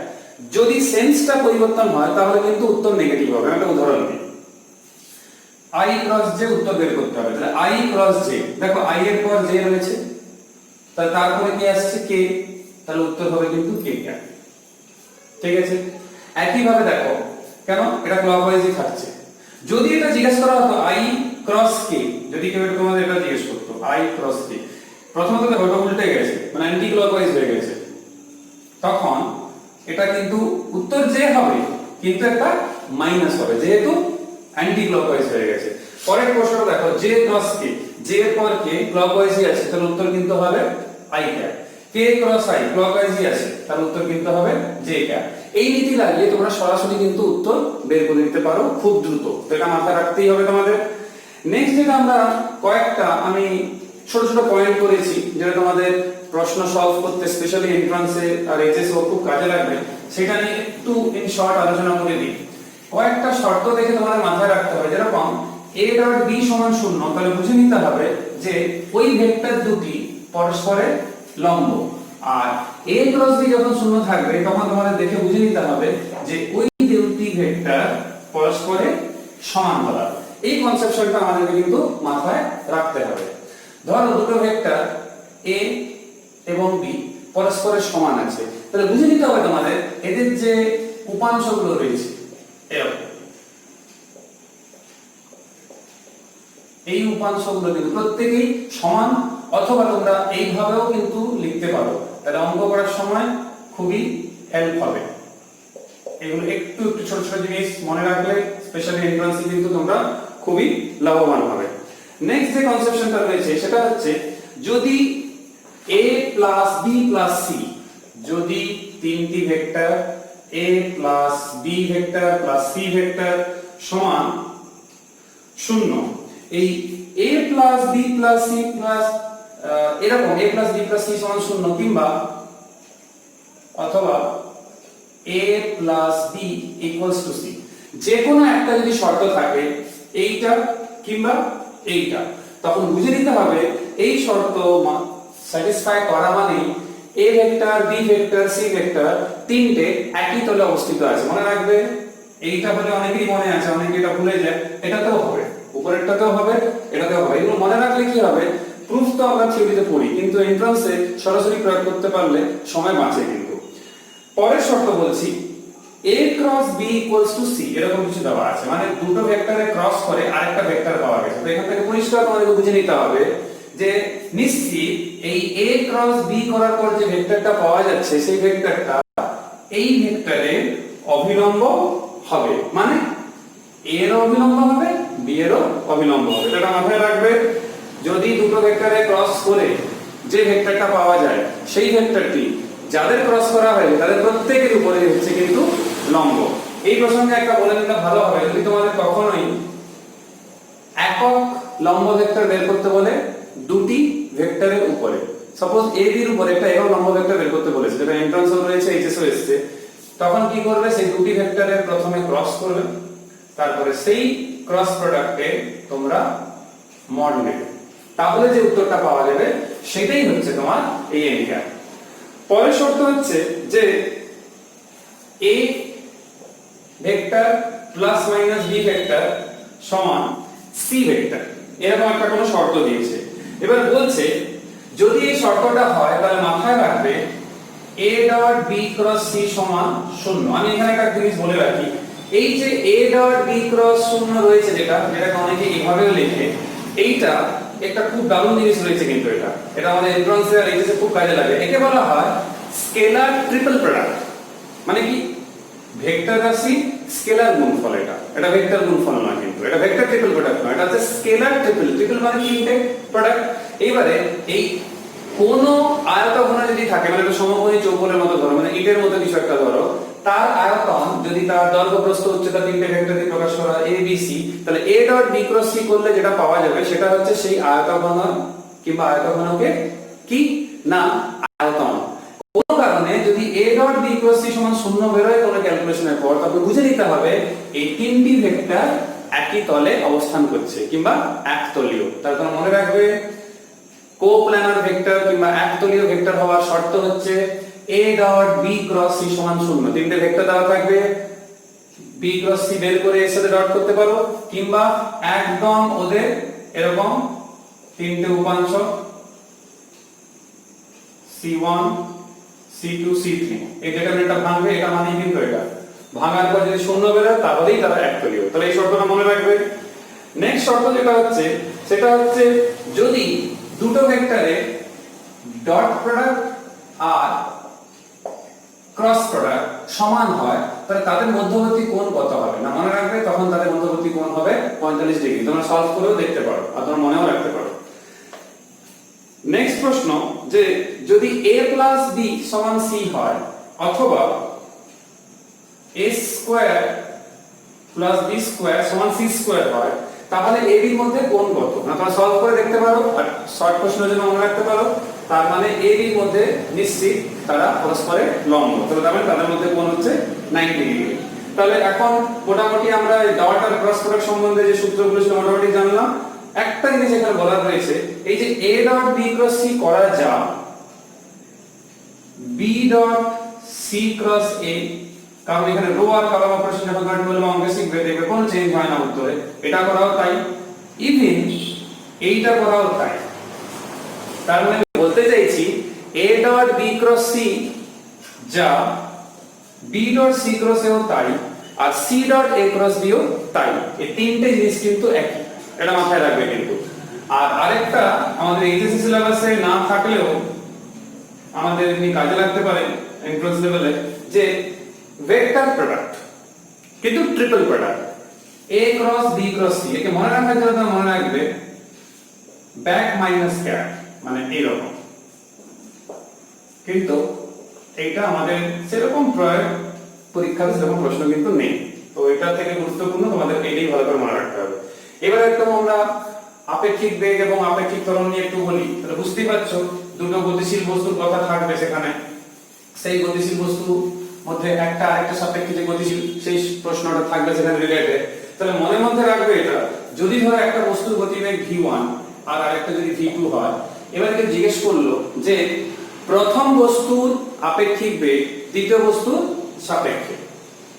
যদি সেন্সটা পরিবর্তন হয় তাহলে কিন্তু উত্তর নেগেটিভ হবে। একটা উদাহরণ দিই, i ক্রস j উত্তর বের করতে হবে। তাহলে i ক্রস j, দেখো i এর পর j রয়েছে, তাহলে তারপরে কি আসছে k, তাহলে উত্তর হবে কিন্তু k ক্যাপ। ঠিক আছে, একই ভাবে দেখো কেন এটা ক্লকওয়াইজই থাকছে। যদি এটা জিজ্ঞেস করা হতো i ক্রস k, যদি কেউ তোমাদের এটা জিজ্ঞেস করতো i ক্রস k, প্রথমত দেখো এটা উল্টে গেছে, মানে অ্যান্টি ক্লকওয়াইজ হয়ে গেছে, তখন এটা কিন্তু উত্তর j হবে কিন্তু একটা মাইনাস হবে, যেহেতু অ্যান্টি ক্লকওয়াইজ হয়ে গেছে। পরের প্রশ্নটা দেখো j ক্রস k, j এর পর k ক্লকওয়াইজই আছে, তাহলে উত্তর কিন্তু হবে i cap. k cross i ক্লকওয়াইজই আছে, তাহলে উত্তর কিন্তু হবে j ক্যাপ। এই নীতি লাগিয়ে তোমরা সরাসরি কিন্তু উত্তর বের করে নিতে পারো খুব দ্রুত। তো এটা মাথায় রাখতেই হবে তোমাদের। নেক্সট যেটা আমরা কয়েকটা আমি ছোট ছোট পয়েন্ট করেছি যেটা তোমাদের প্রশ্ন সলভ করতে স্পেশালি এন্ট্রান্সে আর এইচএসে খুব কাজে লাগবে, সেটা নিয়ে একটু ইন শর্ট আলোচনা করে দিই। কয়েকটা শর্ত দেখে তোমাদের মাথায় রাখতে হবে, যেরকম a ডট b সমান 0, তাহলে বুঝে নিতে হবে যে ওই ভেক্টর দুটি পরস্পরের লম্ব। আর a ক্রস b যখন 0 থাকবে তখন তোমাদের দেখে বুঝে নিতে হবে যে ওই দুটি ভেক্টর পরস্পরের সমান্তরাল। এই কনসেপশনটা আমাদেরকে কিন্তু মাথায় রাখতে হবে। ধরো দুটো ভেক্টর a এবং b পরস্পরের সমান আছে, তাহলে বুঝে নিতে হবে তোমাদের এদের যে উপাংশগুলো রয়েছে এরকম, এই উপাংশগুলো কিন্তু প্রত্যেকেই সমান, অথবা তোমরা এইভাবেও কিন্তু লিখতে পারো, তাহলে অঙ্ক করার সময় খুবই হেল্প হবে। এগুলো একটু একটু ছোট ছোট জিনিস মনে রাখলে স্পেশালি এন্ট্রান্সে কিন্তু তোমরা খুবই লাভবান হবে। নেক্সট যে কনসেপশনটা রয়েছে সেটা হচ্ছে যদি a plus b plus c, যদি তিনটি vector a plus b vector plus c vector সমান 0, এই a plus b plus c plus এরকম a plus b plus c সমান 0 কিংবা অথবা a plus b equals to c, যে কোনো একটা যদি শর্ত থাকে এইটা কিংবা এইটা, তখন বুঝে নিতে হবে এই শর্ত স্যাটিসফাই করা মানে a vector b vector c vector তিনটে একই তলে অবস্থিত আছে। মনে রাখবে এইটা বলে অনেকেরই মনে আছে, অনেকে এটা ভুলে যায়, এটাতেও হবে, উপরেরটাতেও হবে, এটাতেও হবে। এগুলো মনে রাখলে কি হবে, প্রুফ তো আমরা থিওরিতে পড়ি কিন্তু এন্ট্রান্সে সরাসরি প্রয়োগ করতে পারলে সময় বাঁচে। কিন্তু পরের শর্ত বলছি a cross b equals to c, এরকম কিছু দেওয়া আছে, মানে দুটো ভেক্টরে ক্রস করে আরেকটা ভেক্টর পাওয়া গেছে। তো এখান থেকে পরিষ্কার তোমাদের বুঝে নিতে হবে যে নিশ্চিত এই a ক্রস b করার পর যে ভেক্টরটা পাওয়া যাচ্ছে সেই ভেক্টরটা এই ভেক্টরের অভিলম্ব হবে, মানে a এর অভিলম্ব হবে b এরও অভিলম্ব হবে। এটা মাথায় রাখবে। যদি দুটো ভেক্টরে ক্রস করে যে ভেক্টরটা পাওয়া যায় সেই ভেক্টরটি যাদের ক্রস করা হয় তাদের প্রত্যেকের উপরে হচ্ছে কিন্তু লম্ব। এই প্রসঙ্গে একটা বলে দিলে ভালো হবে, যদি তোমাদের কখনোই একক লম্ব ভেক্টর বের করতে বলে দুটি ভেক্টরের উপরে, সাপোজ a b এর উপরে একটা একক লম্ব ভেক্টর বের করতে বলেছে, যেটা এন্ট্রান্সও রয়েছে এইচএসও এসেছে, তখন কি করবে, সেই দুটি ভেক্টরের প্রথমে ক্রস করবে, তারপরে সেই ক্রস প্রোডাক্টে তোমরা মড নেবে, তাহলে যে উত্তরটা পাওয়া যাবে সেটাই হচ্ছে তোমার এই এনক্যাপ। পরের শর্ত হচ্ছে যে a vector plus minus b vector সমান c ভেক্টর, এরকম একটা কোনো শর্ত দিয়েছে। এবার বলছে যদি এই শর্তটা হয় তাহলে মাথায় রাখবে a dot b cross c সমান 0। আমি এখানে একটা জিনিস বলে রাখি, এই যে a ডট b ক্রস 0 রয়েছে যেটাকে অনেকে এইভাবেও লেখে, এইটা একটা খুব দারুণ জিনিস রয়েছে, কিন্তু এটা আমাদের এন্ট্রান্সে আর এইচএসে খুব কাজে লাগে। একে বলা হয় স্কেলার ট্রিপল প্রোডাক্ট, মানে কি ভেক্টর রাশি স্কেলার গুণফল। এটা ভেক্টর গুণফল নয়, কিন্তু এটা ভেক্টর ট্রিপল প্রোডাক্ট নয়, এটা হচ্ছে স্কেলার ট্রিপল। ট্রিপল মানে তিনটে প্রোডাক্ট। এইবারে এই কোন আয়তঘন যদি থাকে, মানে একটা সমকোণী চৌকোণের মতো ধরো, মানে ইটের মতো কিছু একটা ধরো, তার আয়তন যদি তার দৈর্ঘ্য প্রস্থ উচ্চতা তিনটে ভেক্টর দিয়ে প্রকাশ করা a b c, তাহলে a dot b cross c করলে যেটা পাওয়া যাবে সেটা হচ্ছে সেই আয়তঘন কিংবা আয়তঘনকে কি না আয়তন। কোন কারণে যদি a dot b cross c সমান 0 বের হয় কোন ক্যালকুলেশনের পর, তবে বুঝে নিতে হবে এই তিনটি ভেক্টর একই তলে অবস্থান করছে কিংবা একতলীয়। তার কারণ মনে রাখবে কোপ্ল্যানার ভেক্টর কিংবা একতলীয় ভেক্টর হওয়ার শর্ত হচ্ছে a dot b cross c সমান 0। তিনটে ভেক্টর দেওয়া থাকবে, b ক্রস c বের করে এর সাথে ডট করতে পারো, কিংবা একদম ওদের এরকম তিনটে উপাংশ c1 c2 c3, এই ডেটাটা ভাঙবে, এটা মানেই কিন্তু এটা ভাঙার পর যদি 0 বের হয় তাহলেই তারা একতলীয়। তাহলে এই শর্তটা মনে রাখবে। নেক্সট শর্ত যেটা হচ্ছে সেটা হচ্ছে যদি দুটো ভেক্টরে ডট প্রোডাক্ট আর ক্রস প্রোডাক্ট সমান হয় তাহলে তাদের মধ্যবর্তী কোণ কত হবে, না মনে রাখবে তখন তাদের মধ্যবর্তী কোণ হবে 45 ডিগ্রি। তোমরা সলভ করেও দেখতে পারো আর তোমরা মনেও রাখতে পারো। নেক্সট প্রশ্ন যে যদি a প্লাস b সমান c হয়, অথবা a square plus b square সমান c স্কয়ার হয়, তাহলে ab এর মধ্যে কোণ কত? না তোমরা সলভ করে দেখতে পারো আর শর্ট প্রশ্নের জন্য মনে রাখতে পারো। তার মানে ab এর মধ্যে নিশ্চিত তারা পরস্পরের লম্ব, তাহলে তার মানে তাদের মধ্যে কোণ হচ্ছে 90 ডিগ্রি। তাহলে এখন মোটামুটি আমরা ডট আর ক্রস প্রোডাক্ট সম্বন্ধে যে সূত্রগুলো ছিল মোটামুটি জানলাম। একটা জিনিস এখানে বলা রয়েছে, এই যে a dot b cross c করা যা b dot c cross a, কারণ এখানে রো আর কলাম অপারেশন যখন কন্ট্রোল বা অঙ্কে শিখবে দেখবে কোনো চেঞ্জ হয় না উত্তরে, এটা করাও তাই, ইভেন এইটা করাও তাই। তার মানে বলতে চাইছি a dot b cross c যা b dot c cross a ও তাই, আর c dot a cross b ও তাই। এই তিনটে জিনিস কিন্তু একই, এটা মাথায় রাখবে কিন্তু। আর আরেকটা আমাদের এইচএসসি সিলেবাসে না থাকলেও আমাদের এমনি কাজে লাগতে পারে এন্ট্রান্স লেভেলে, যে ভেক্টর প্রোডাক্ট কিন্তু triple product a cross b cross c, একে মনে রাখার জন্য তোমরা মনে রাখবে ব্যাক মাইনাস ক্যাপ, মানে এইরকম। কিন্তু এইটা আমাদের সেরকম প্রয়োগ পরীক্ষাতে সেরকম প্রশ্ন কিন্তু নেই, তো এটা থেকে গুরুত্বপূর্ণ তোমাদের এটাই ভালো করে মনে রাখতে হবে। এবার একদম আমরা আপেক্ষিক বেগ এবং আপেক্ষিক ত্বরণ নিয়ে একটু বলি, তাহলে বুঝতেই পারছো দুটো গতিশীল বস্তুর কথা থাকবে সেখানে, সেই গতিশীল বস্তু মধ্যে একটা আরেকটা সাপেক্ষে যে গতিশীল সেই প্রশ্নটা থাকবে সেখানে রিলেটেড। তাহলে মনের মধ্যে রাখবে এটা, যদি ধরো একটা বস্তুর গতিবেগ v1 আর আরেকটা যদি v2 হয়, এবার কেউ জিজ্ঞেস করলো যে প্রথম বস্তুর আপেক্ষিক বেগ দ্বিতীয় বস্তুর সাপেক্ষে,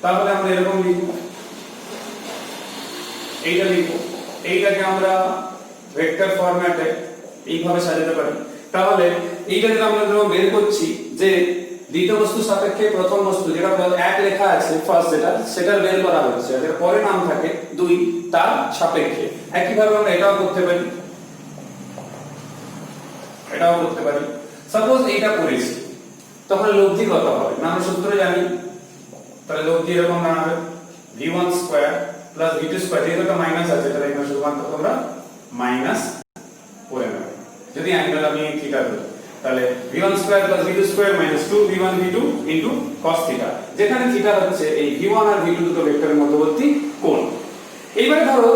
তাহলে আমরা এরকম লিখব, এইটা লিখব, এইটাকে আমরা ভেক্টর ফরম্যাটে এইভাবে সাজাতে পারি। তাহলে এইটা যেটা আমরা যখন বের করছি যে দ্বিতীয় বস্তুর সাপেক্ষে প্রথম বস্তু, যেটা এক লেখা আছে ফার্স্ট, সেটার বের করা হচ্ছে, আর এর পরে নাম থাকে 2 তার সাপেক্ষে। একইভাবে আমরা এটাও করতে পারি, এটাও করতে পারি। সাপোজ এইটা করেছি, তখন লব্ধি কত হবে? না আমরা সূত্র জানি, তাহলে লব্ধি এরকম দাঁড়াবে v1 square plus v2 square, যেহেতু একটা মাইনাস আছে তাহলে এখানে শুধুমাত্র তোমরা মাইনাস করে নেবে। যদি অ্যাঙ্গেল আমি থিটা ধরি, তাহলে v1 square plus v2 square minus 2 v1 v2 into cos theta, যেখানে থিটা হচ্ছে এই v1 আর v2 দুটো ভেক্টরের মধ্যবর্তী কোণ। এইবারে ধরো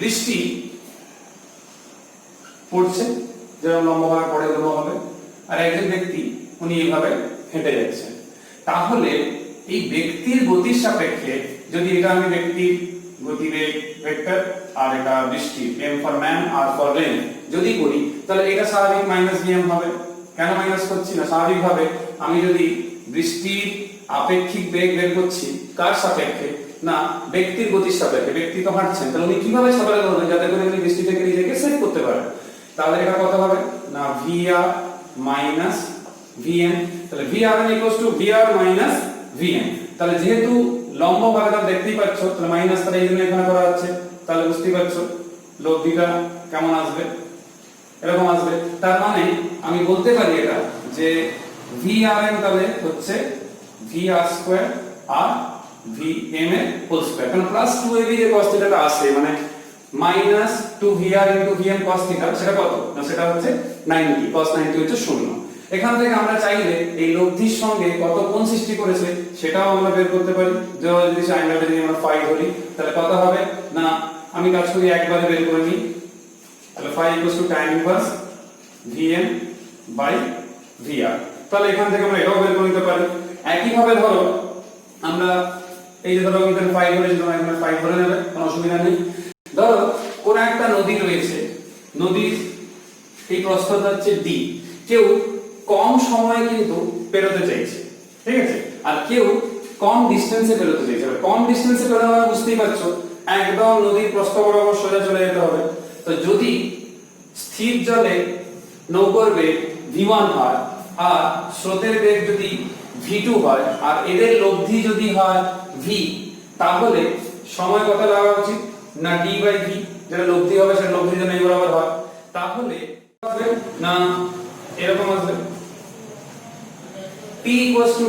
বৃষ্টি পড়ছে, যেরকম লম্বভাবে পড়ে লম্বভাবে, আর একজন ব্যক্তি উনি এইভাবে হেঁটে যাচ্ছেন, তাহলে এই ব্যক্তির গতির সাপেক্ষে যদি এটা আমি ব্যক্তির গতিবেগ ভেক্টর আর এটা বৃষ্টি m ফর ম্যান আর ফর রেন যদি করি, তাহলে এটা স্বাভাবিক মাইনাস vm হবে। কেন মাইনাস করছি না? স্বাভাবিকভাবে আমি যদি বৃষ্টির আপেক্ষিক বেগ বের করছি কার সাপেক্ষে? না ব্যক্তির গতির সাপেক্ষে। ব্যক্তি তো হাঁটছেন, তাহলে উনি কিভাবে সাপেক্ষে করবেন যাতে করে উনি বৃষ্টি থেকে নিজেকে সেভ করতে পারেন? তাহলে এটা কত হবে? না vr মাইনাস vm, তাহলে vr equals to vr minus vm। তাহলে যেহেতু লম্ব ভাগটা দেখতেই পাচ্ছ, তাহলে মাইনাস, তাহলে এই জন্য এখানে করা হচ্ছে, তাহলে বুঝতেই পারছো লব্ধিটা কেমন আসবে, এরকম আসবে। তার মানে আমি বলতে পারি এটা যে vrm তাহলে হচ্ছে vr স্কয়ার আর vm এর হোল স্কয়ার, কারণ প্লাস 2ab যে cos থিটাটা আসে, মানে minus 2vr into vm cos theta, সেটা কত? না সেটা হচ্ছে 90, cos 90 হচ্ছে 0। এখান থেকে আমরা চাইলে এই লব্ধির সঙ্গে কত কোণ সৃষ্টি করেছে সেটাও আমরা বের করতে পারি। যদি অ্যাঙ্গেলটা যদি আমরা phi ধরি, তাহলে কত হবে? না আমি কাজ করি একবারে বের করে নিই, তাহলে phi tan inverse vm by vr। তাহলে এখান থেকে আমরা এটাও বের করে নিতে পারি। একই ভাবে ধরো আমরা এই যে ধরো এখানে phi ধরেছি, তোমরা এখানে phi ধরে নেবে, কোনো অসুবিধা নেই। ধরো কোন একটা নদী রয়েছে, নদীর এই প্রস্থতা হচ্ছে d, কেউ কম সময়ে কিন্তু পেরোতে চাইছে, ঠিক আছে, আর কেউ কম ডিসটেন্সে পেরোতে চাইছে। কম ডিসটেন্সে পেরোনো মানে বুঝতেই পারছো একদম নদীর প্রস্থ বরাবর সোজা চলে যেতে হবে। তো যদি স্থির জলে নৌকার বেগ v1 হয় আর স্রোতের বেগ যদি v2 হয় আর এদের লব্ধি যদি হয় v, তাহলে সময় কত লাগা উচিত? না d বাই v, যেটা লব্ধি হবে সেটা লব্ধির জন্য এই বরাবর হয়, তাহলে হবে না এরকম আসবে p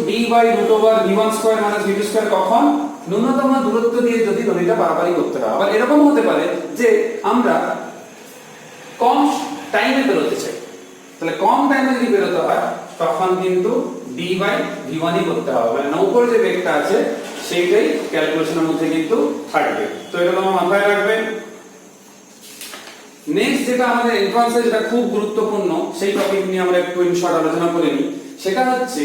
d by root over v1 square minus v2 square, কখন? ন্যূনতম দূরত্ব দিয়ে যদি নদীটা পারাপারি করতে হয়। আবার এরকম হতে পারে যে আমরা কম টাইমে বেরোতে চাই, তাহলে কম টাইমে যদি বেরোতে হয় তখন কিন্তু d by v1 ই করতে হবে, মানে নৌকার যে বেগটা আছে সেইটাই ক্যালকুলেশনের মধ্যে কিন্তু থাকবে। তো এটা তোমরা মাথায় রাখবে। নেক্সট যেটা আমাদের এন্ট্রান্সে যেটা খুব গুরুত্বপূর্ণ সেই টপিক নিয়ে আমরা একটু ইনশর্ট আলোচনা করে নিই, সেটা হচ্ছে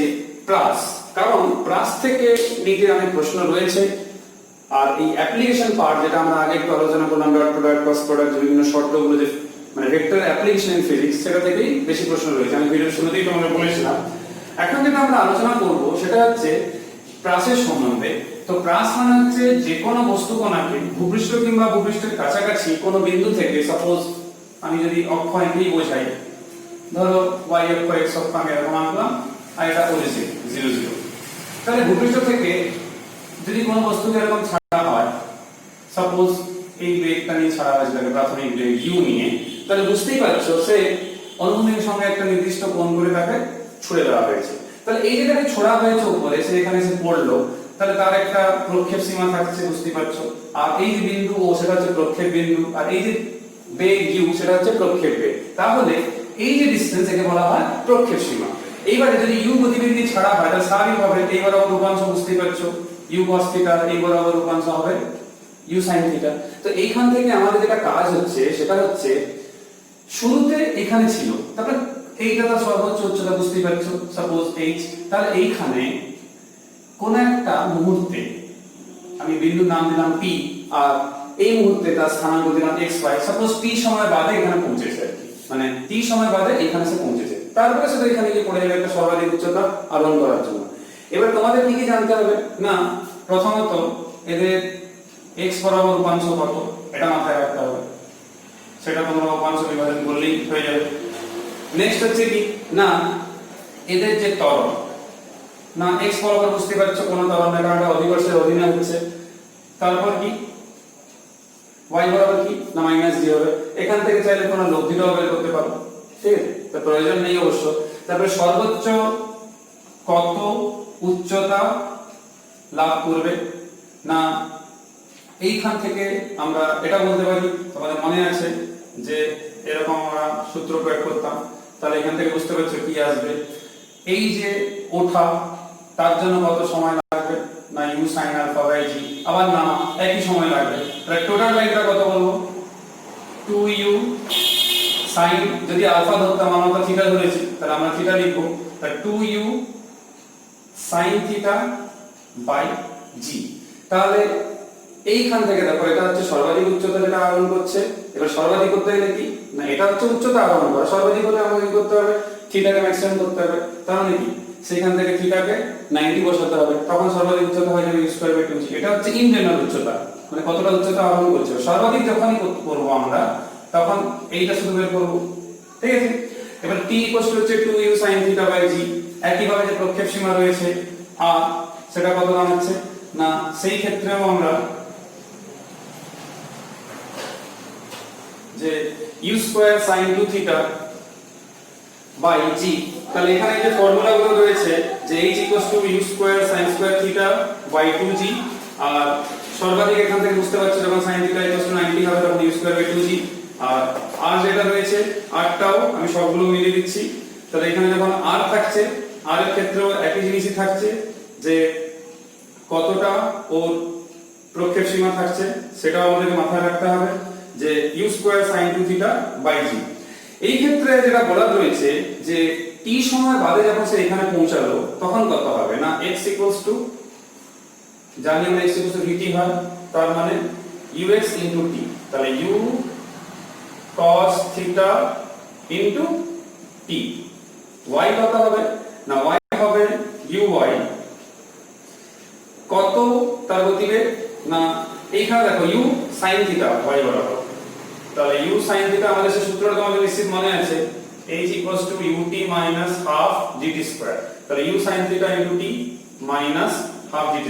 প্লাস। কারণ প্লাস থেকে নিজের অনেক প্রশ্ন রয়েছে, আর এই অ্যাপ্লিকেশন পার্ট যেটা আমরা আগে একটু আলোচনা করলাম, ডট প্রোডাক্ট, ক্রস প্রোডাক্ট, বিভিন্ন শর্তগুলো যে মানে ভেক্টর অ্যাপ্লিকেশন ইন ফিজিক্স, সেটা থেকেই বেশি প্রশ্ন রয়েছে। আমি ভিডিওর শুরুতেই তোমাকে বলেছিলাম। এখন যেটা আমরা আলোচনা করব সেটা হচ্ছে প্রাসের সম্বন্ধে। তো প্রাস মানে হচ্ছে যে কোনো বস্তু কণাকে ভূপৃষ্ঠ কিংবা ভূপৃষ্ঠের কাছাকাছি কোনো বিন্দু থেকে, সাপোজ আমি যদি অক্ষ এঁকেই বোঝাই, ধরো y অক্ষ x অক্ষ আমি এরকম আঁকলাম, আর এটা অরিজিন 0 0, তাহলে ভূপৃষ্ঠ থেকে যদি কোনো বস্তুকে এরকম ছাড়া হয়, সাপোজ এই বেগটা নিয়ে ছাড়া হয়েছে তাকে প্রাথমিক বেগ u নিয়ে, তাহলে বুঝতেই পারছো সে অনুভূমির সঙ্গে একটা নির্দিষ্ট কোণ করে তাকে ছুড়ে দেওয়া হয়েছে। তাহলে এই যে তাকে ছোড়া হয়েছে উপরে, সে এখানে এসে পড়লো, তাহলে তার একটা প্রক্ষেপ সীমা থাকছে, বুঝতেই পারছো। আর এই যে বিন্দু ও, সেটা হচ্ছে প্রক্ষেপ বিন্দু, আর এই যে বেগ u সেটা হচ্ছে প্রক্ষেপ বেগ। তাহলে এই যে ডিসটেন্স একে বলা হয় প্রক্ষেপ সীমা। এইবারে যদি u গতিবেগ দিয়ে ছাড়া হয়, তাহলে স্বাভাবিকভাবে এই বরাবর রূপাংশ, বুঝতেই পারছো, u cos θ, এই বরাবর রূপাংশ হবে u sin θ। তো এইখান থেকে আমাদের যেটা কাজ হচ্ছে সেটা হচ্ছে শুরুতে এখানে ছিল, তারপরে এইটা তার সর্বোচ্চ উচ্চতা, বুঝতেই পারছো, সাপোজ h। তাহলে এইখানে কোন একটা মুহূর্তে আমি বিন্দুর নাম দিলাম p, আর এই মুহূর্তে তার স্থানাঙ্ক দিলাম xy, সাপোজ t সময় বাদে এখানে পৌঁছেছে আর কি, মানে t সময় বাদে এখানে সে পৌঁছেছে। তারপরে সেটা এখানে গিয়ে পড়ে যাবে একটা সর্বাধিক উচ্চতা আরোহণ করার জন্য। এবার তোমাদের কি কি জানতে হবে না, প্রথমত এদের x বরাবর উপাংশ কত এটা মাথায় রাখতে হবে, সেটা তোমরা উপাংশ বিভাজন করলেই হয়ে যাবে। নেক্সট হচ্ছে কি না, এদের যে ত্বরণ, না x বরাবর বুঝতে পারছো কোন ত্বরণ না, কারণ এটা অধিবর্ষের অধীনে হচ্ছে। তারপর কি y বরাবর কি না -d হবে, এখান থেকে চাইলে কোনো লব্ধিটাও বের করতে পারো, ঠিক আছে, তো প্রয়োজন নেই অবশ্য। তারপরে সর্বোচ্চ কত উচ্চতা লাভ করবে, না এইখান থেকে আমরা এটা বলতে পারি, তোমাদের মনে আছে যে এরকম আমরা সূত্র প্রয়োগ করতাম, তাহলে এখান থেকে বুঝতে পারছো কি আসবে, এই যে ওঠা তার জন্য কত সময় লাগবে, না u sin α/g, আবার না একই সময় লাগবে। তাহলে টোটাল লাইনটা কত বলবো, 2u sin, যদি আলফা ধরতাম, আমরা তো থিটা ধরেছি, তাহলে আমরা থিটা লিখবো, তাহলে 2u sin θ/g। তাহলে এইখান থেকে দেখো এটা হচ্ছে সর্বাধিক উচ্চতা যেটা আরোহণ করছে। এবার সর্বাধিক করতে গেলে কি না, এটা হচ্ছে উচ্চতা আরোহণ করা, সর্বাধিক হলে আমাদের কি করতে হবে, থিটাকে ম্যাক্সিমাম করতে হবে। তার মানে কি সেখান থেকে থিটাকে 90 বসাতে হবে, তখন সর্বাধিক উচ্চতা হয়ে যাবে u²/2g। এটা হচ্ছে ইন জেনারেল উচ্চতা, মানে কতটা উচ্চতা আরোহণ করছে। সর্বাধিক যখনই করব আমরা, তখন এইটা শুধু বের করব, ঠিক আছে। এবার t হচ্ছে 2u sin θ/g, একইভাবে যে প্রক্ষেপ সীমা রয়েছে আর সেটা কত দাঁড়াচ্ছে না, সেই ক্ষেত্রেও আমরা যে u² sin 2θ/g, তাহলে এখানে যে ফর্মুলাগুলো রয়েছে যে h u² sin² θ/2g, আর সর্বাধিক এখান থেকে বুঝতে পারছো যখন sin θ 90 হবে তখন u²/2g, আর r যেটা রয়েছে rটাও আমি সবগুলো মিলিয়ে দিচ্ছি। তাহলে এখানে যখন r থাকছে, r এর ক্ষেত্রেও একই জিনিসই থাকছে, যে কতটা ওর প্রক্ষেপ সীমা থাকছে সেটাও আমাদেরকে মাথায় রাখতে হবে, যে u² sin 2θ/g। এই ক্ষেত্রে যেটা বলা রয়েছে যে t সময় বাদে যখন সে এখানে পৌঁছালো তখন কত হবে না, x জানি আমরা x vt হয়, তার মানে ux into t, তাহলে u cos θ into t। y কত হবে না, y হবে uy, কত তার গতিবেগ না, এইখানে দেখো u sin θ y বরাবর, তাহলে u sin θ আমাদের সেই সূত্রটা তোমাদের নিশ্চিত মনে আছে, h ut minus half gt², তাহলে u sin θ into t minus half gt²।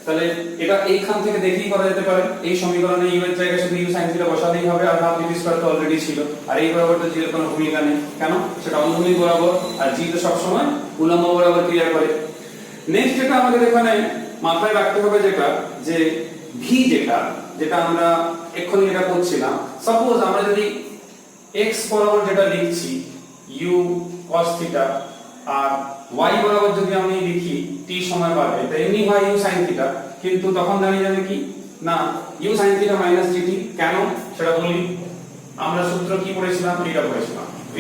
তাহলে এটা এইখান থেকে দেখেই করা যেতে পারে, এই সমীকরণে u এর জায়গায় শুধু u sin θ বসালেই হবে, আর half gt² তো অলরেডি ছিল, আর এই বরাবর তো জিরো কোনো ভূমিকা নেই, কেন, সেটা অনুভূমিক বরাবর, আর g তো সব সময় উল্লম্ব বরাবর ক্রিয়া করে। নেক্সট যেটা আমাদের এখানে মাথায় রাখতে হবে যেটা, যে v যেটা আমরা এক্ষুনি যেটা করছিলাম, সাপোজ আমরা যদি x বরাবর যেটা লিখছি u cos θ, আর y বরাবর যদি আমি লিখি t সময় বাদে, তাই এমনি হয় u sin θ, কিন্তু তখন দাঁড়িয়ে যাবে কি না u sin θ মাইনাস dt। কেন সেটা বলি, আমরা সূত্র কি পড়েছিলাম, এটা পড়েছিলাম v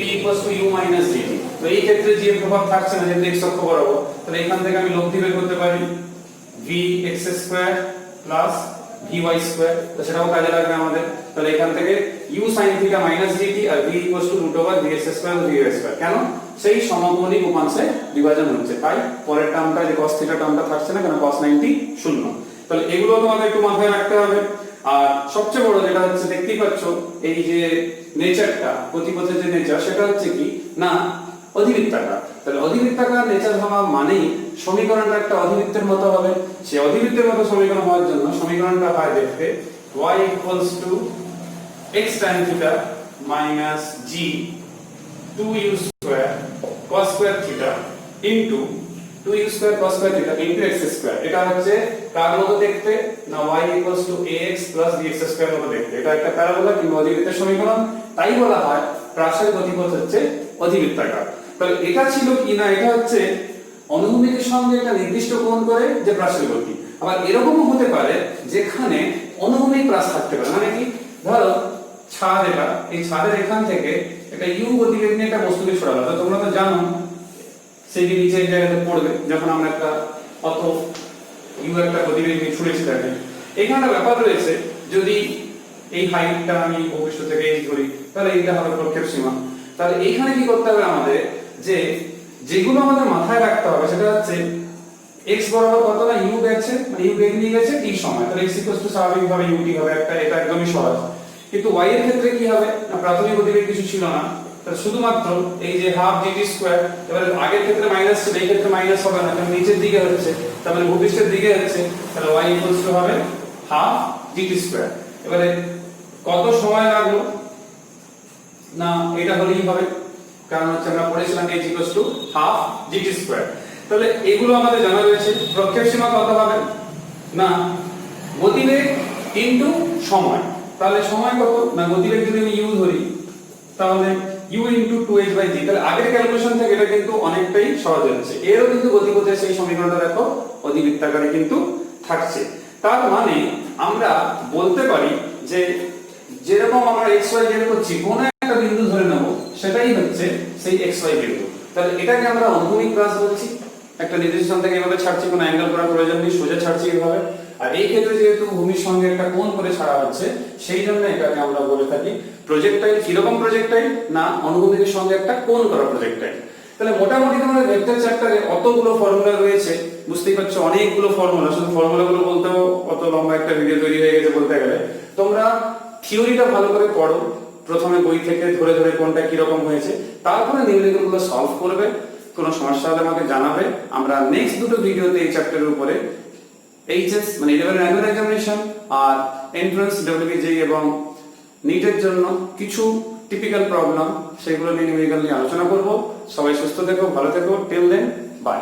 u minus dt। তো এই ক্ষেত্রে যে প্রভাব থাকছে না, যেহেতু x অক্ষ বরাবর, তাহলে এখান থেকে আমি লব্ধি বের করতে পারি vx square plus vy square, তো সেটাও কাজে লাগবে আমাদের। তাহলে এখান থেকে u sin θ মাইনাস dt আর v √vx স্কয়ার ও vy স্কয়ার, কেন সেই সমকোণী উপাংশে বিভাজন হচ্ছে, তাই পরের টার্মটা যে cos θ টার্মটা থাকছে না, কারণ cos 90 শূন্য। তাহলে এগুলো তোমাদের একটু মাথায় রাখতে হবে। আর সবচেয়ে বড় যেটা হচ্ছে, দেখতেই পাচ্ছ এই যে নেচারটা, গতিপথের যে নেচার, সেটা হচ্ছে কি না অধিবৃত্তাকার। তাহলে অধিবৃত্তাকার নেচার হওয়া মানেই সমীকরণটা একটা অধিবৃত্তের মতো হবে। সেই অধিবৃত্তের মতো সমীকরণ হওয়ার জন্য সমীকরণটা হয় দেখতে y x tan θ minus g 2u square cos square θ into 2u square cos square θ into x square। এটা হচ্ছে কার মতো দেখতে না y ax plus bx square মতো দেখতে। এটা একটা প্যারাবোলা কিংবা অধিবৃত্তের সমীকরণ, তাই বলা হয় প্রাসের গতিপথ হচ্ছে অধিবৃত্তাকার। তাহলে এটা ছিল কি না, এটা হচ্ছে অনুভূমিকের সঙ্গে একটা নির্দিষ্ট কোণ করে যে প্রাসের গতি। আবার এরকমও হতে পারে যেখানে অনুভূমিক প্রাস থাকতে পারে, মানে কি ধরো ছাদ, এটা এই ছাদের এখান থেকে একটা ইউ গতিবেগ নিয়ে একটা বস্তুকে সরালো। তো তোমরা তো জানো সেই যে নিচে এই জায়গাতে পড়বে, যখন আমরা একটা অত ইউ একটা গতিবেগ নিয়ে ছুড়েছি তাকে, এখানে ব্যাপার রয়েছে, যদি এই হাইটটা আমি ভূপৃষ্ঠ থেকে এই ধরি, তাহলে এইটা হবে প্রক্ষেপ সীমা। তাহলে এইখানে কি করতে হবে আমাদের, যে যেগুলো আমাদের মাথায় রাখতে হবে সেটা হচ্ছে x বরাবর কত না u গেছে, মানে u বেগ নিয়ে গেছে t সময়, তাহলে x স্বাভাবিকভাবে ut হবে একটা, এটা একদমই সহজ। কিন্তু y এর ক্ষেত্রে কি হবে না, প্রাথমিক গতিবেগ কিছু ছিল না, তাহলে শুধুমাত্র এই যে হাফ dt স্কয়ার, এবারে আগের ক্ষেত্রে মাইনাস ছিল, এই ক্ষেত্রে মাইনাস হবে না, কারণ নিচের দিকে হচ্ছে, তার মানে ভূপৃষ্ঠের দিকে হচ্ছে, তাহলে y হবে হাফ dt স্কয়ার। এবারে কত সময় লাগলো না, এটা হলেই হবে, কারণ হচ্ছে আমরা পড়েছিলাম h হাফ dt স্কয়ার। তাহলে এগুলো আমাদের জানা রয়েছে। প্রক্ষেপ সীমা কত হবে না গতিবেগ ইনটু সময়। তাহলে সময় কত না, গতিবেগ যদি আমি u ধরি তাহলে u ইনটু 2h/g। তাহলে আগের ক্যালকুলেশন থেকে এটা কিন্তু অনেকটাই সহজ হচ্ছে। এরও কিন্তু গতিপথের সেই সমীকরণটা দেখো অধিবৃত্তাকারে কিন্তু থাকছে। তার মানে আমরা বলতে পারি যে যেরকম আমরা xy বের করছি, কোন একটা বিন্দু ধরে নেব, সেটাই হচ্ছে সেই xy বিন্দু। তাহলে এটাকে আমরা অনুভূমিক প্রাস বলছি। একটা নির্দিষ্ট স্থান থেকে এভাবে ছাড়ছি, কোনো অ্যাঙ্গেল করার প্রয়োজন নেই, সোজা ছাড়ছি এইভাবে। আর এই ক্ষেত্রে যেহেতু ভূমির সঙ্গে একটা কোণ করে ছাড়া হচ্ছে, সেই জন্য এটাকে আমরা বলে থাকি প্রজেক্টাইল। কিরকম প্রজেক্টাইল না অনুভূমিকের সঙ্গে একটা কোণ করা প্রজেক্টাইল। তাহলে মোটামুটি তোমাদের ভেক্টর চ্যাপ্টারে অতগুলো ফর্মুলা রয়েছে, বুঝতেই পারছো অনেকগুলো ফর্মুলা। শুধু ফর্মুলাগুলো বলতেও কত লম্বা একটা ভিডিও তৈরি হয়ে গেছে বলতে গেলে। তোমরা থিওরিটা ভালো করে পড়ো, প্রথমে বই থেকে ধরে ধরে কোনটা কি রকম হয়েছে, তারপরে নিউমেরিক্যালগুলো সলভ করবে। কোনো সমস্যা হলে আমাকে জানাবে। আমরা নেক্সট দুটো ভিডিওতে এই চ্যাপ্টারের উপরে এইচএস মানে 11 র্যাঙ্ক এক্সামিনেশন আর এন্ট্রান্স ডব্লিউবিজেই এবং নিটের জন্য কিছু টিপিক্যাল প্রবলেম, সেগুলো নিয়ে নিউমেরিক্যাল নিয়ে আলোচনা করব। সবাই সুস্থ থেকো, ভালো থেকো। Till then, by.